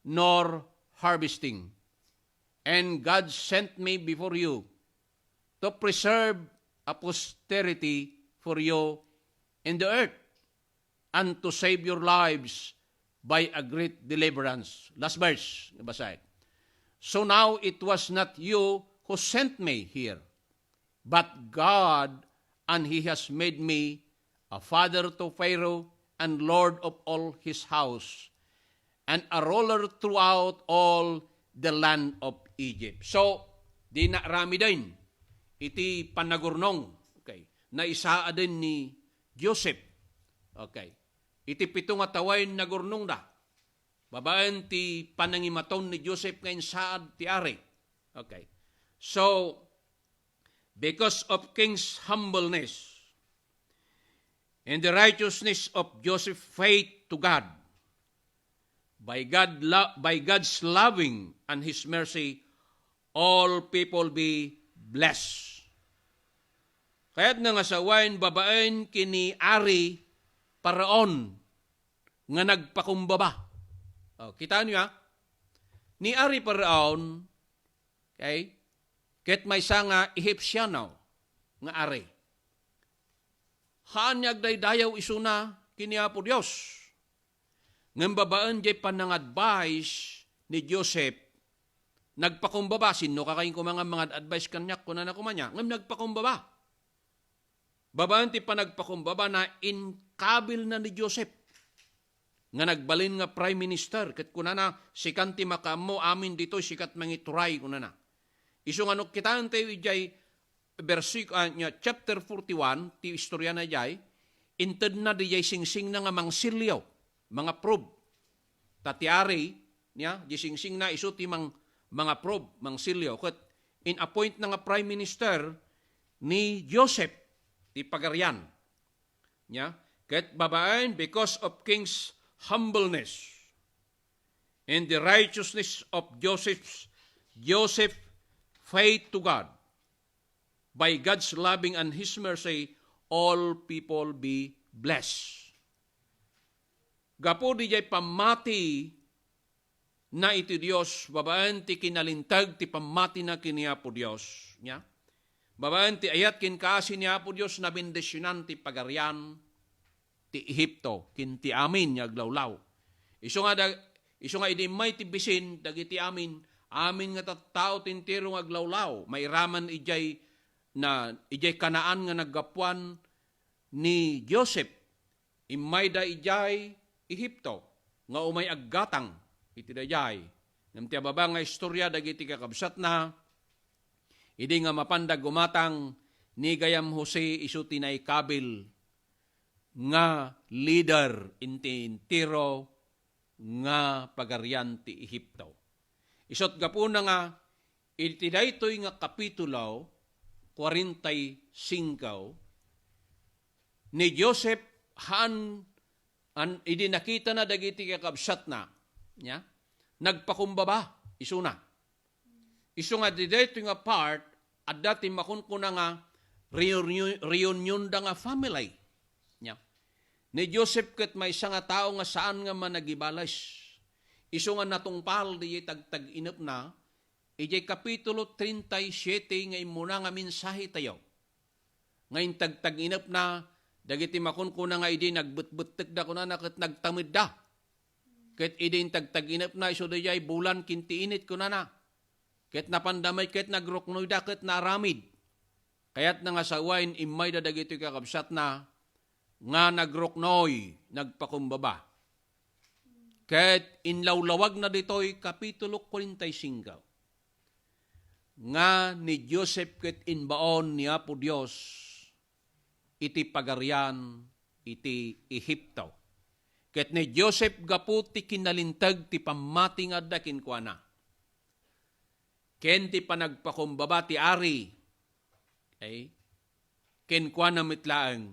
D: nor harvesting. And God sent me before you to preserve a posterity for you in the earth, and to save your lives by a great deliverance. Last verse, nabasa. So now it was not you who sent me here, but God, and He has made me a father to Pharaoh and Lord of all his house, and a ruler throughout all the land of Egypt. So, di na rami din, iti panagurnong, okay, na isaa din ni Joseph. Okay. Iti pitong atawain nagurnong da. Babaan ti panangimaton ni Joseph ngayon saad ti ari. Okay. So, because of king's humbleness and the righteousness of Joseph's faith to God, by God's loving and His mercy, all people be blessed. Kaya't nga sawain babaen kini ari paraon nga nagpakumbaba. Kita niyo ni ari paraon, okay, ket may nga Egyptiano nga ari. Hanyag daydayaw isuna kini Apo Dios. Ngem babaan jay panang-advise ni Joseph, nagpakumbaba. Sino kakain ko mga advice kanyak kuna na kumanya? Ngem nagpakumbaba. Babaan ti panagpakumbaba na inkabil na ni Joseph. Nga nagbalin nga prime minister. Ket kuna na sikan ti makamo amin dito sikat mangituray kuna na. Iso nga no kitaan tayo ijay chapter 41, ti istorya na jay, inted na di jay singsing na nga mangsilyaw, mga probe. Tatiari, niya, di singsing na iso ti mga probe, mangsilyaw. Kat in-appoint na nga prime minister ni Joseph, ti pagarian. Niya, kat babaan, because of king's humbleness and the righteousness of Joseph faith to God, by God's loving and His mercy, all people be blessed. Gapo di jay pamati na iti Dios, babaan ti kinalintag ti pamati na kiniapo Dios. Nya? Babaan ti ayat kin kaasi ni Apo Dios na bendisyonan ti pagarian ti Ehipto, kin ti amin yaglawlaw. Iso nga Iso nga idi may tibisin, dagiti amin nga tattao tintiro nga aglawlaw, may raman ijay kanaan nga naggapuan ni Joseph, imay da ijay Ehipto, nga umay aggatang, iti dayay. Namti ababa nga istorya, dagiti kakabsat na, idi nga mapandag gumatang, ni gayam Jose iso tinay kabil, nga leader intiro nga pagarian ti Ehipto. Isot gapuna nga, iti daytoy nga kapitulo 45 ni Joseph idi nakita na dagiti kakabsat na, nya? Nagpakumbaba, iso na. Iso nga daytoy nga part, at dati makunkuna nga reunion da nga family. Nya? Ni Joseph ket may isa nga tao nga saan nga managibalas. Iso nga natungpal di tagtag inep na, ijay kapitulo 37 nga imuna nga mensahe tayo. Ngayon tagtag inep na, dagiti makunkuna nga idi nagbutbutek da kuna na ket nagtamid da. Ket idi tagtag inep na, iso dayay bulan kinti init kuna na. Ket napandamay ket nagruknoy da ket naramid. Kayat na nga sa wine imay da dagiti kakabsat na, nga nagruknoy, nagpakumbaba. Ket inlawlawag na ditoy kapitulo 45. Nga ni Joseph ket inbaon ni Apo Dios iti pagarian iti Ehipto. Ket ni Joseph gaputi kinalintag ti pamati nga da kinkuana. Ken ti panagpakumbaba ti ari. Okay? Kinkuana mitlaeng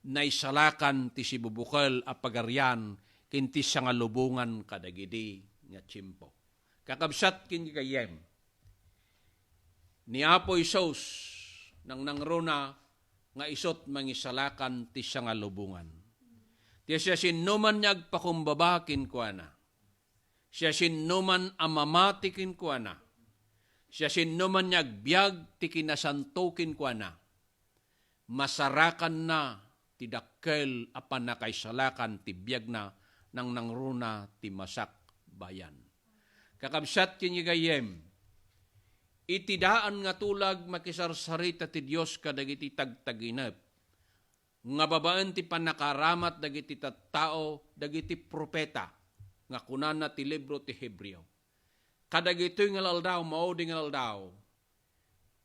D: naisalakan ti sibubukal a pagarian kinti siya nga lubungan kadagidi nga tsimpo. Kakabsat kin kayem. Ni Apo Isos nang nangrona nga isot mangisalakan ti siya nga lubungan. Ti siya sinuman niya agpakumbaba kinkuana. Siya sinuman amamati kinkuana. Siya sinuman niya agbiag ti kinasanto kinkuana. Masarakan na ti dakkel apan nakaisalakan ti biag na nang nangruna ti masak bayan. Kakabsat kinyi gayem, itidaan nga tulag makisarsarita ti Dios kadagiti tagtaginep. Nga babaan ti panakaramat dagiti tattao, dagiti propeta, nga kunana ti libro ti Hebreo. Kadagitoy nga laldaw, maudi nga laldaw.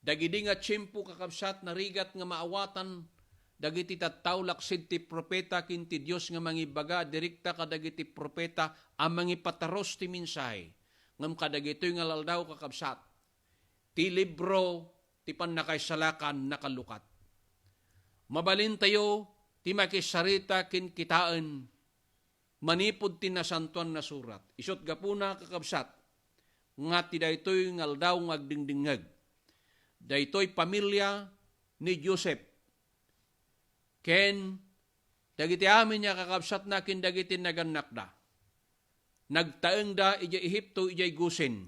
D: Dagiti nga tsimpo kakabsat narigat nga maawatan dagiti tattao laksid ti propeta kinti Dios nga mangibaga direkta kadagiti propeta ang mangipataros ti mensahe ngem kadagitoy nga laldaw kakabsat ti libro ti pannakaisalakan nakalukat. Mabalin tayo ti makisarita kin kitaan manipod ti nasantuan na surat. Isot gapuna kakabsat nga ti daytoy nga laldaw nga agdingdingeg. Daytoy pamilya ni Joseph. Ken, dagiti amin niya kakabsat na kin dagiti naganak da. Nagtaeng da ijay Ehipto ijay gusin.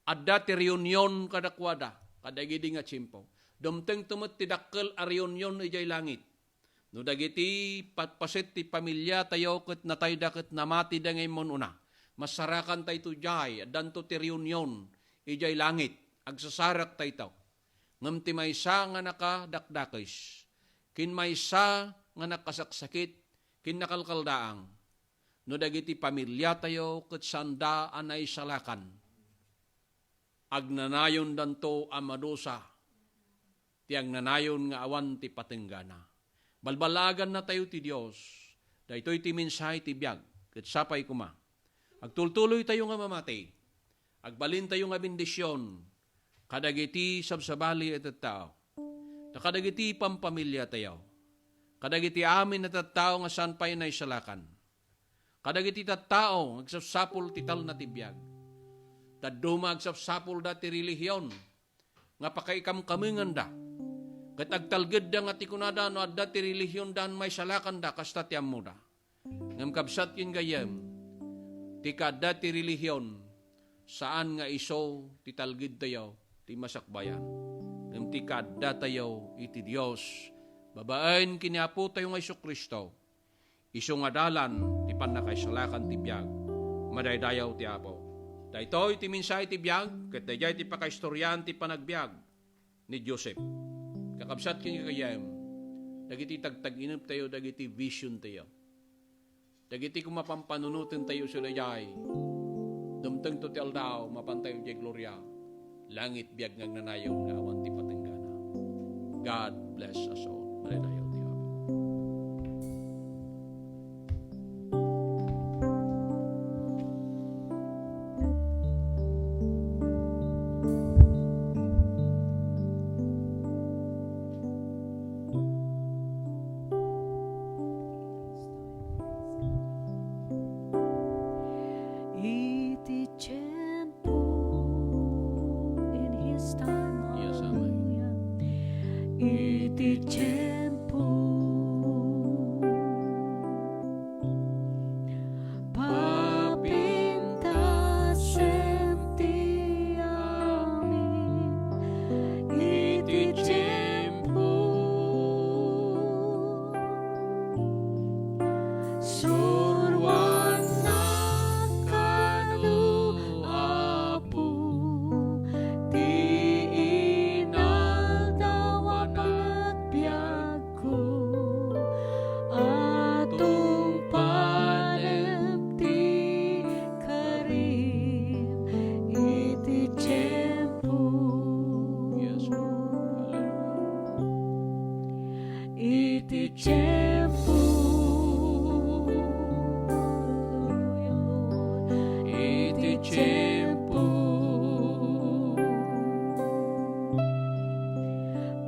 D: Adda ti reunion kadakwada, kadagiti nga tsimpo. Dumteng tumot ti dakkel a reunion ijay langit. No dagiti patpasit ti pamilya tayo ket natayda ket namati da ngayon una. Masarakan tayo jay, adanto ti reunion ijay langit. Agsasarak tayo. Ngem ti maysa nga nakadakdakis. Kin maysa nga nakasaksakit, kin nakalkaldaang. No dagiti pamilya tayo ket sanda anay salakan. Agnanayon danto amadosa. Ti agnanayon nga awan ti patenggana. Balbalagan na tayo ti Dios. Daytoy ti mensahe ti biag ket sapay kuma. Agtultuloy tayo nga mamati. Agbalin tayo nga bendisyon. Kadagiti sabsabali et tao. Kadagiti pampamilya tayo. Kadagiti amin na tattao nga saan pa'y naisalakan. Kadagiti tattao agsapsapul tital na tibiyag. Taduma agsapsapul da ti relihiyon. Nga pakaikamkamingan da. Kat agtalged da nga ti kunada no adda ti relihiyon dan may salakan da kasta ti ammo da. Ngam kabsat yun gayem. Ti kadda ti relihiyon saan nga iso ti talgid tayo ti masakbayan. Ngem kadda tayo iti Dios. Babaen kiniapo tayo nga Isu Kristo. Isu nga dalan ti pannakaisalakan ti biag. madaydayaw ti Apo. Daytoy ti minsay ti biyag, ket dayjay ti pakaistoryan ti panagbiag ni Joseph. Kakabsat kin kayem, dagiti tagtag-inip tayo, dagiti vision tayo. Dagiti kumapampanunutin tayo sa dayjay, dumteng to ti aldaw, mapantayo di gloria, langit biag ngagnanayaw na awan ti patenggana. God bless us all. Madaydayaw ti Apo.
A: Iti tiempo in His time.
D: Yes, Amay.
A: Iti tiempo papintasem ti amin. Iti tiempo surwan na kanu apu ti inaldawan at biag ko atong panem ti karim iti tiempo.
D: Yes, Lord. Hallelujah.
A: Iti tiempo. Iti tiempo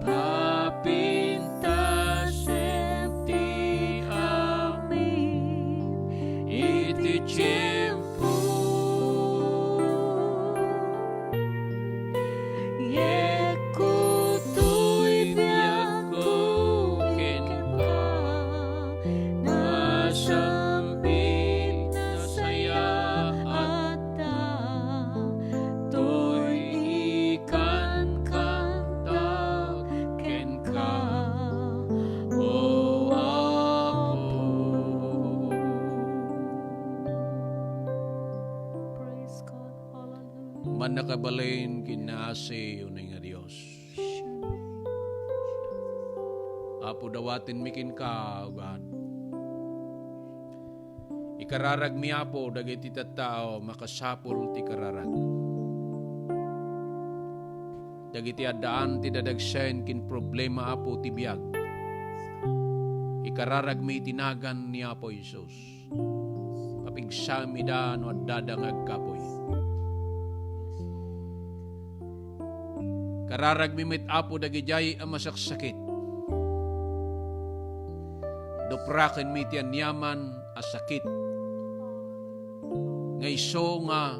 A: papintasem ti amin. Iti tiempo yekutoy biag ko ken ka, nasambit na saya at da, to'y ikan kanta ken ka, o Apo. Praise God, hallelujah.
D: Man nakabalain kinasi unay nga Dios. Apo dawatin mikin ka, O God. Ikararag mi Apo, dagiti tattao, makasapol ti kararag. Dagiti addaan ti dadagsen kin problema Apo ti biag. Ikararag mi tinagan ni Apo Isus. Papigsami da no addadangag kapoy. Kararag mi met Apo dagijay ang masaksakit. Dopraken mi ti anyaman a sakit. Nga iso nga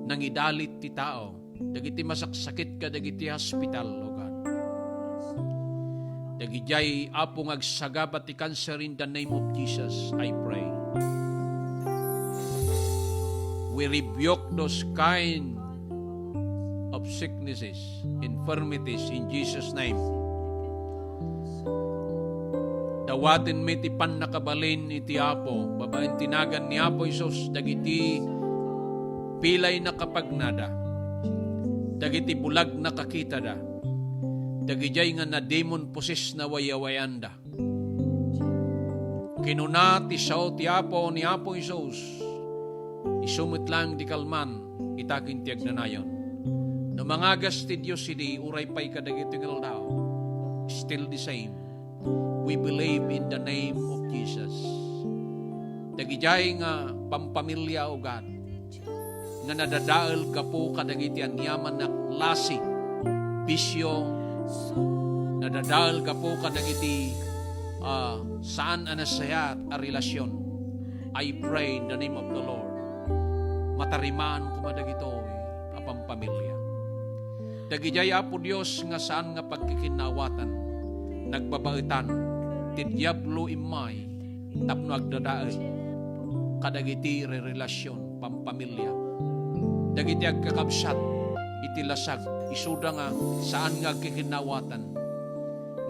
D: nangidalit ti tao. Dagiti masaksakit ka dagiti hospital, O God. Dagijay Apo ngagsagabat ti cancer in the name of Jesus, I pray. We rebuke those kind of sicknesses, infirmities in Jesus' name. Dawatin mi ti pannakabalin iti Apo, babaen tinagan ni Apo Isus, dagiti pilay na kapagnada, dagiti bulag na kakita da, dagijay nga na demon possess na wayawayanda. Kinuna ti sao ti Apo ni Apo Isus, isumit lang di kalman, itakin ti agnanayon. No mangagas ti Diyos idi, uray pa'y kadagiti ngaldaw, still the same. We believe in the name of Jesus. Dagijay nga pampamilya, O God, nga nadadaal ka po kadagiti anyaman na klase, bisyo, nadadaal ka po kadagiti saan anasayat a relasyon. I pray in the name of the Lord, matarimaan ko madagitoy a pampamilya. Dagijay Apo Dios nga saan nga pagkikinawatan, nagbabaitan, ti Diablo imay, tapno agdadaay, kadagiti relasyon, pampamilya. Dagiti agkakabsat, itilasag, isuda nga, saan nga kikinawatan.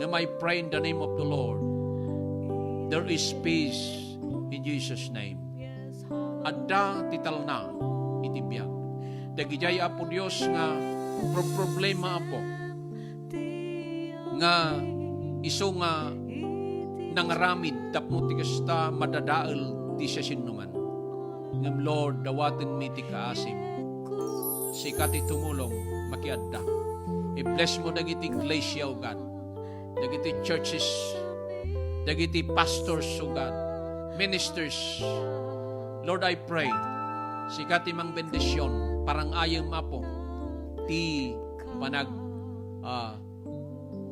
D: Nga may pray in the name of the Lord, there is peace in Jesus' name. adda tital na itibiyag. Dagijay Apo Dios nga problema Apo nga iso nga nangaramid tapno ti kasta madadael ti siya sinuman. Ngam Lord, dawaten mi ti kaasim. Sikat ti tumulong makiadda. I-bless mo dagiti iglesia o God. Dagiti churches, dagiti pastors o God, ministers. Lord, I pray, sikat ti mang bendisyon, parang ayam Apo, ti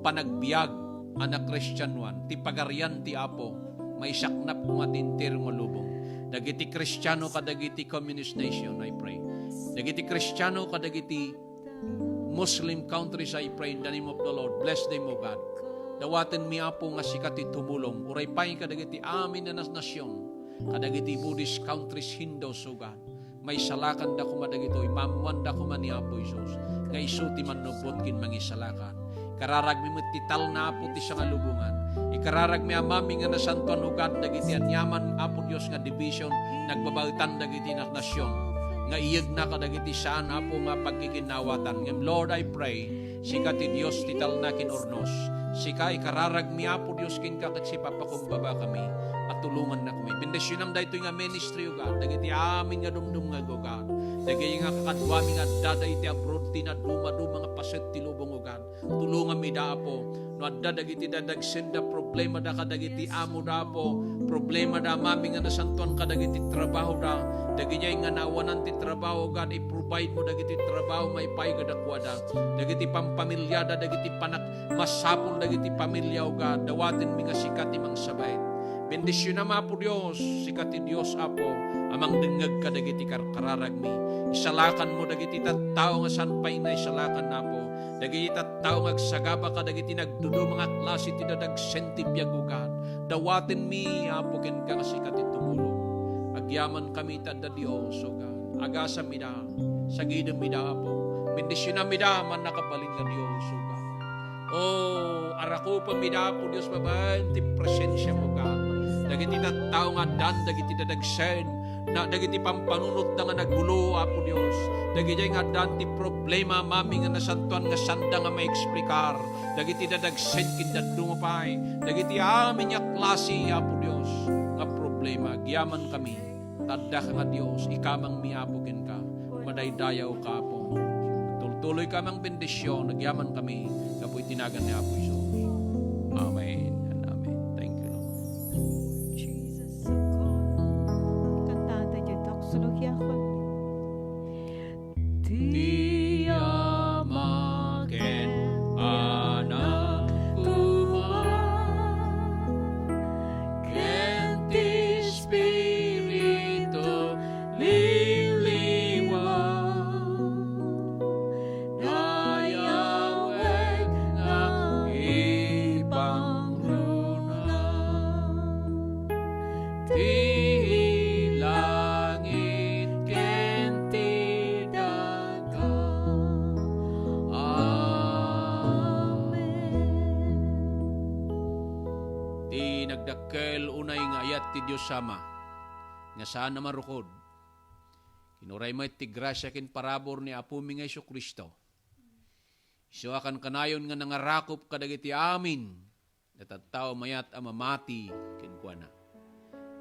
D: panagbiag anak Christian one, ti pagarian ti Apo, may saknap kung atintir ng lubong. Dagiti Kristiyano kadagiti communist nation, I pray. Dagiti Kristiyano kadagiti Muslim countries, I pray in the name of the Lord. Bless them, O God. Dawaten mi Apo nga sikat ti tumulong. Uray pay kadagiti amin na nasyon. Kadagiti Buddhist countries, Hindus, O God. May salakan da kumadagito, imamuan da kuman ni Apo Isus. Nga isu ti manubot kin mangisalakan. Kararag mi matital na Apo ti siya nga lubungan. Ikararag mi amami nga nasantuan o God, dagiti anyaman Apo Dios nga division, nagbabautan dagiti nasyon. Nga iyag na kadagiti saan Apo nga pagkikinawatan. Ngem Lord, I pray, sika ti Dios tital na kinornos. Sika ikararag mi Apo Dios kin kakit si papakumbaba kami. At tulungan na kami. Bendisyon da ito nga ministry o God. Dagiti amin nga dumdum nga o God. Dagiti nga kakadwami nga dada iti abroad tinaduma-duma nga paset ti lubong o God. Tulungan mi da Apo. No adda dagiti dadagsenda problema da kadagiti amo da Apo. Problema da mami nga nasantuan kadagiti trabaho da. Dagiti nga nawanan ti trabaho God. I-provide mo dagiti trabaho may pay gadakwada. Dagiti pampamilya da dagiti panak masapol dagiti pamilya o God. Dawatin mi nga sikat imang sabay. Bendisyon na po Diyos, sikat ti Diyos Apo, amang dengeg ka dagiti kararag mi. Isalakan mo dagiti tattao nga sanpay na isalakan na po. Dagiti tattao nga agsagaba ka dagiti nagdudo mga klase ti dadag sentibiyag ugan. Dawaten mi Apo ken ka sikat ti tumulong. Agyaman kami tadda Diyos o God. Agasa mi da, sagidem mi da Apo. Bendisyon na mi da man nakabalin nga Diyos o God. Oh, arako pa mi da po Diyos babayan ti presensya mo God. Dagiti tattao nga dan, dagiti dadagsen, na dagiti pampanunot na nga nagulo, Apo Dios. Dagiti nga dan, ti problema, mami nga nasantuan nga sanda nga maeksplikar. Dagiti dadagsen, kindadungo pa'y. Dagiti amin nga klase, Apo Dios, nga problema. Giyaman kami, tadda ka nga Dios, ikamang miapokin ka, madaydayaw ka, Apo. Tuloy ka mang bendisyon, nagyaman kami, kapo'y tinagan ni Apo Isus. Amen. Nagdakkel unay nga ayat ti Diyos sama nga saan na marukod kinuray mo ti grasya kin parabor ni Apo mi nga Kristo iso akan kanayon nga nangarakop kadagiti amin natattao mayat amamati ken kuana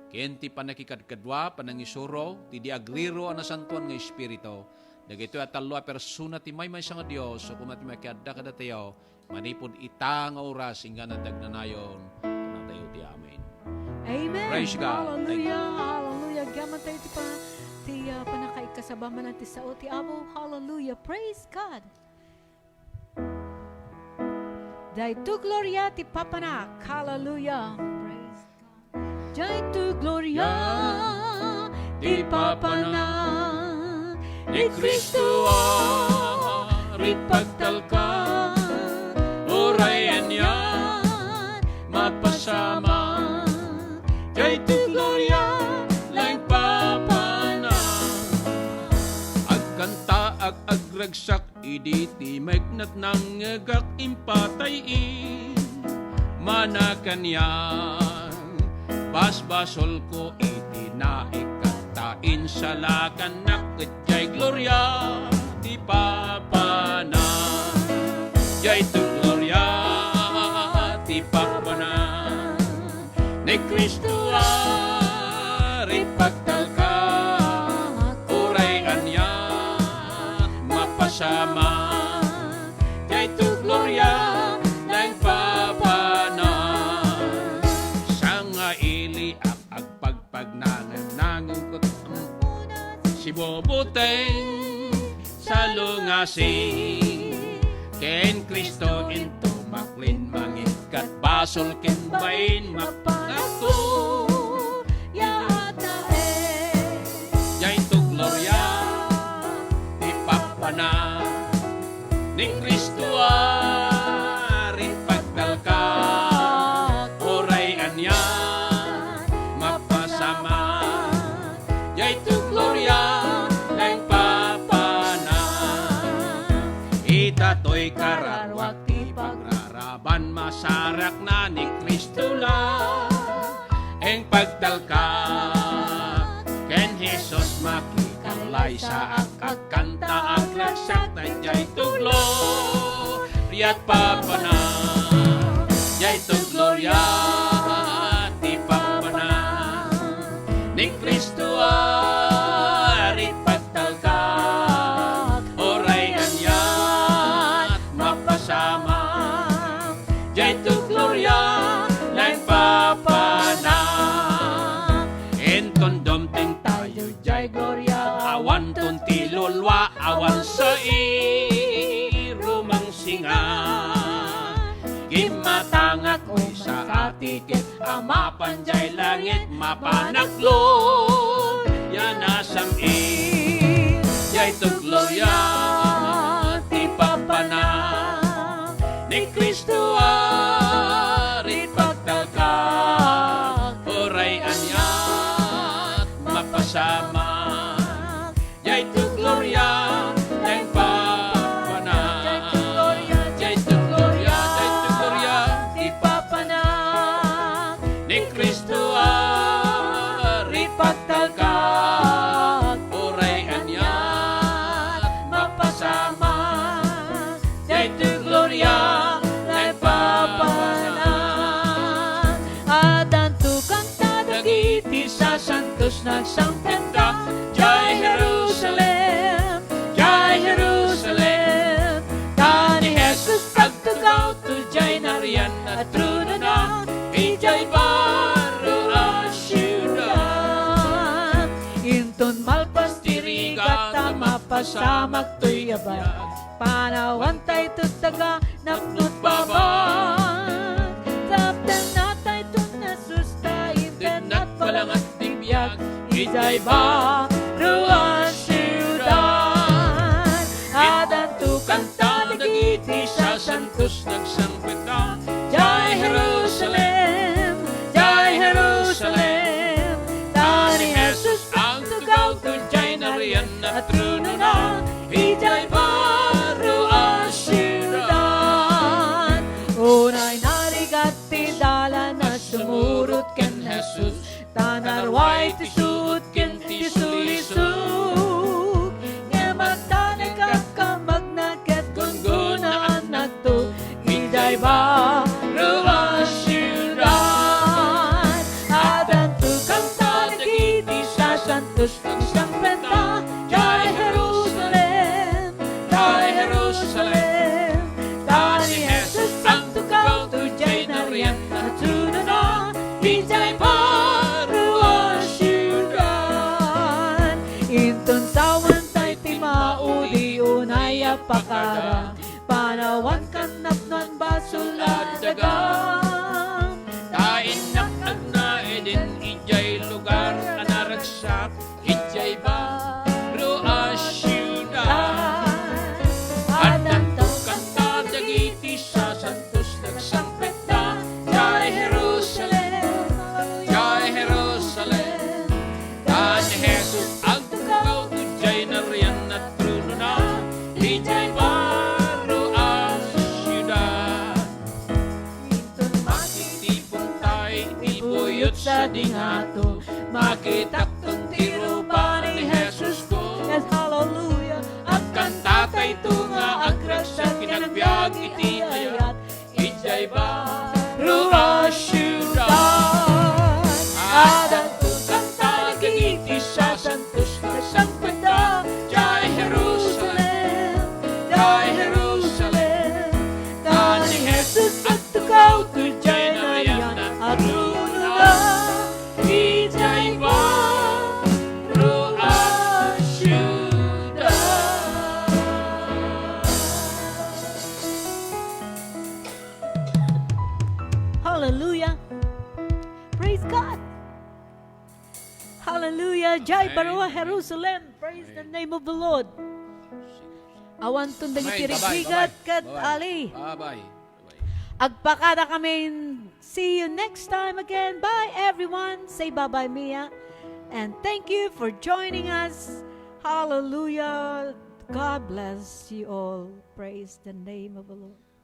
D: ken ti panakikadkadwa panangisuro ti diagriro ana santuan nga espiritu dagito atallo a persona ti may nga Dios so kumati makiadda kadatayo manipod ita nga oras inga nadagnanayon.
A: Amen.
D: Praise God.
A: Hallelujah. Hallelujah. Gaman tayo ti panakaikasabaman natin sa ti Abo. Hallelujah. Praise God. Dahil tu gloria ti papanak. Hallelujah. Praise God. Dahil tu gloria ti papanak. Ni Kristo arit pagtalkan. Orayan yan mapasama. Kay tu gloria laing papana agkanta agragsak iditi magnat nang ngagak impatayin manakanyan basbasol ko iti naikata
D: insalakan nakit jay gloria ti papana. Jay tu gloria ti papana. Ni Kristo ari pagtalka, uray anya mapasama. Jay tu gloria lang papana. Sanga ili ag pagpagnangan nangungkot si boboteng sa lungasing. Ken Kristo into maklin mangikat basol ken bain mapangako
A: Yata
D: jay tu gloria ti papana. Ni Kristo ari pagtalka, oray anya mapasama. Jay tu gloria lang papana. Itatoy karawak ti pagraraban, masarak na ni Kristo la eng pagtalka. Ken Jesus makikalay sa akakanta ang ragsak na jay tuglo riat papana. Jay tu gloria ti papana. Ni Kristo ari pagtalka, oray anyat mapasama. Jay tu gloria lang papana. Enton domteng tayo jay gloria, awan ton ti lulwa awan sa irumang singa. Gimatangak oy sa atikit, ama panjay langit mapanaklod yan asam jay tu gloria ti papana. Ni Kristo ari pagtalka, oray anyat mapasama. Jay tu gloria lang papana. Jay tu gloria
A: ti papana.
D: ni Kristo ari pagtalka, oray anyat mapasama. Jay tu gloria lang papana.
A: Adan tu kanta dagiti sa santos nagsampenta. Jai Jerusalem, Jai Jerusalem. Tani Jesus agtugaw tu jay narian at truno na ijay baro a syudad. Inton malpas tirigat mapasamak to'y abad. Panawan tayo tutaga napnut baban. Tapdan na tayo to nasusta inten at palangat tibiyag. Ijay baro a syudad. Adan tu kanta dagiti sa santos nagsampita. Jai Jerusalem, Jai Jerusalem. Tani Jesus ang tugaw tu jay narian at truno na ijay baro a syudad. Unay narigat ti dala na sumurot ken Jesus. Tanarway ti suot ken ti sulisog. Nga magtanay kakamag na ket gungunaan na to. Ijay baro a syudad. Adan tu kanta dagiti sa santos nagsampenta. Jai Jerusalem, Jai Jerusalem. Tani Jesus ang tugaw tu jay narian at truno na ijay baro a syudad. Inton sawan tay ti maudi unay apakara. Panawan kanapnan basol at dagang.
D: Kain naknag na edin ijay lugar anaragsak, ijay baro a syudad. Adan tu kanta dagiti sa santos nagsampenta. Jai Jerusalem, Jai Jerusalem. Tani Jesus ang tugaw tu jay narian at truno na ijay baro a syudad.
A: Inton
D: Makitipon tayo, ibuyot
A: sa dingato. Makitak tong tiro pa ni Hallelujah. Praise God. Hallelujah. Jai Baroa Jerusalem. Praise the name of the Lord. Awan tundang itirigbigat kat ali.
D: Bye-bye.
A: Agpakada kami. See you next time again. Bye everyone. Say bye-bye Mia. And thank you for joining us. Hallelujah. God bless you all. Praise the name of the Lord.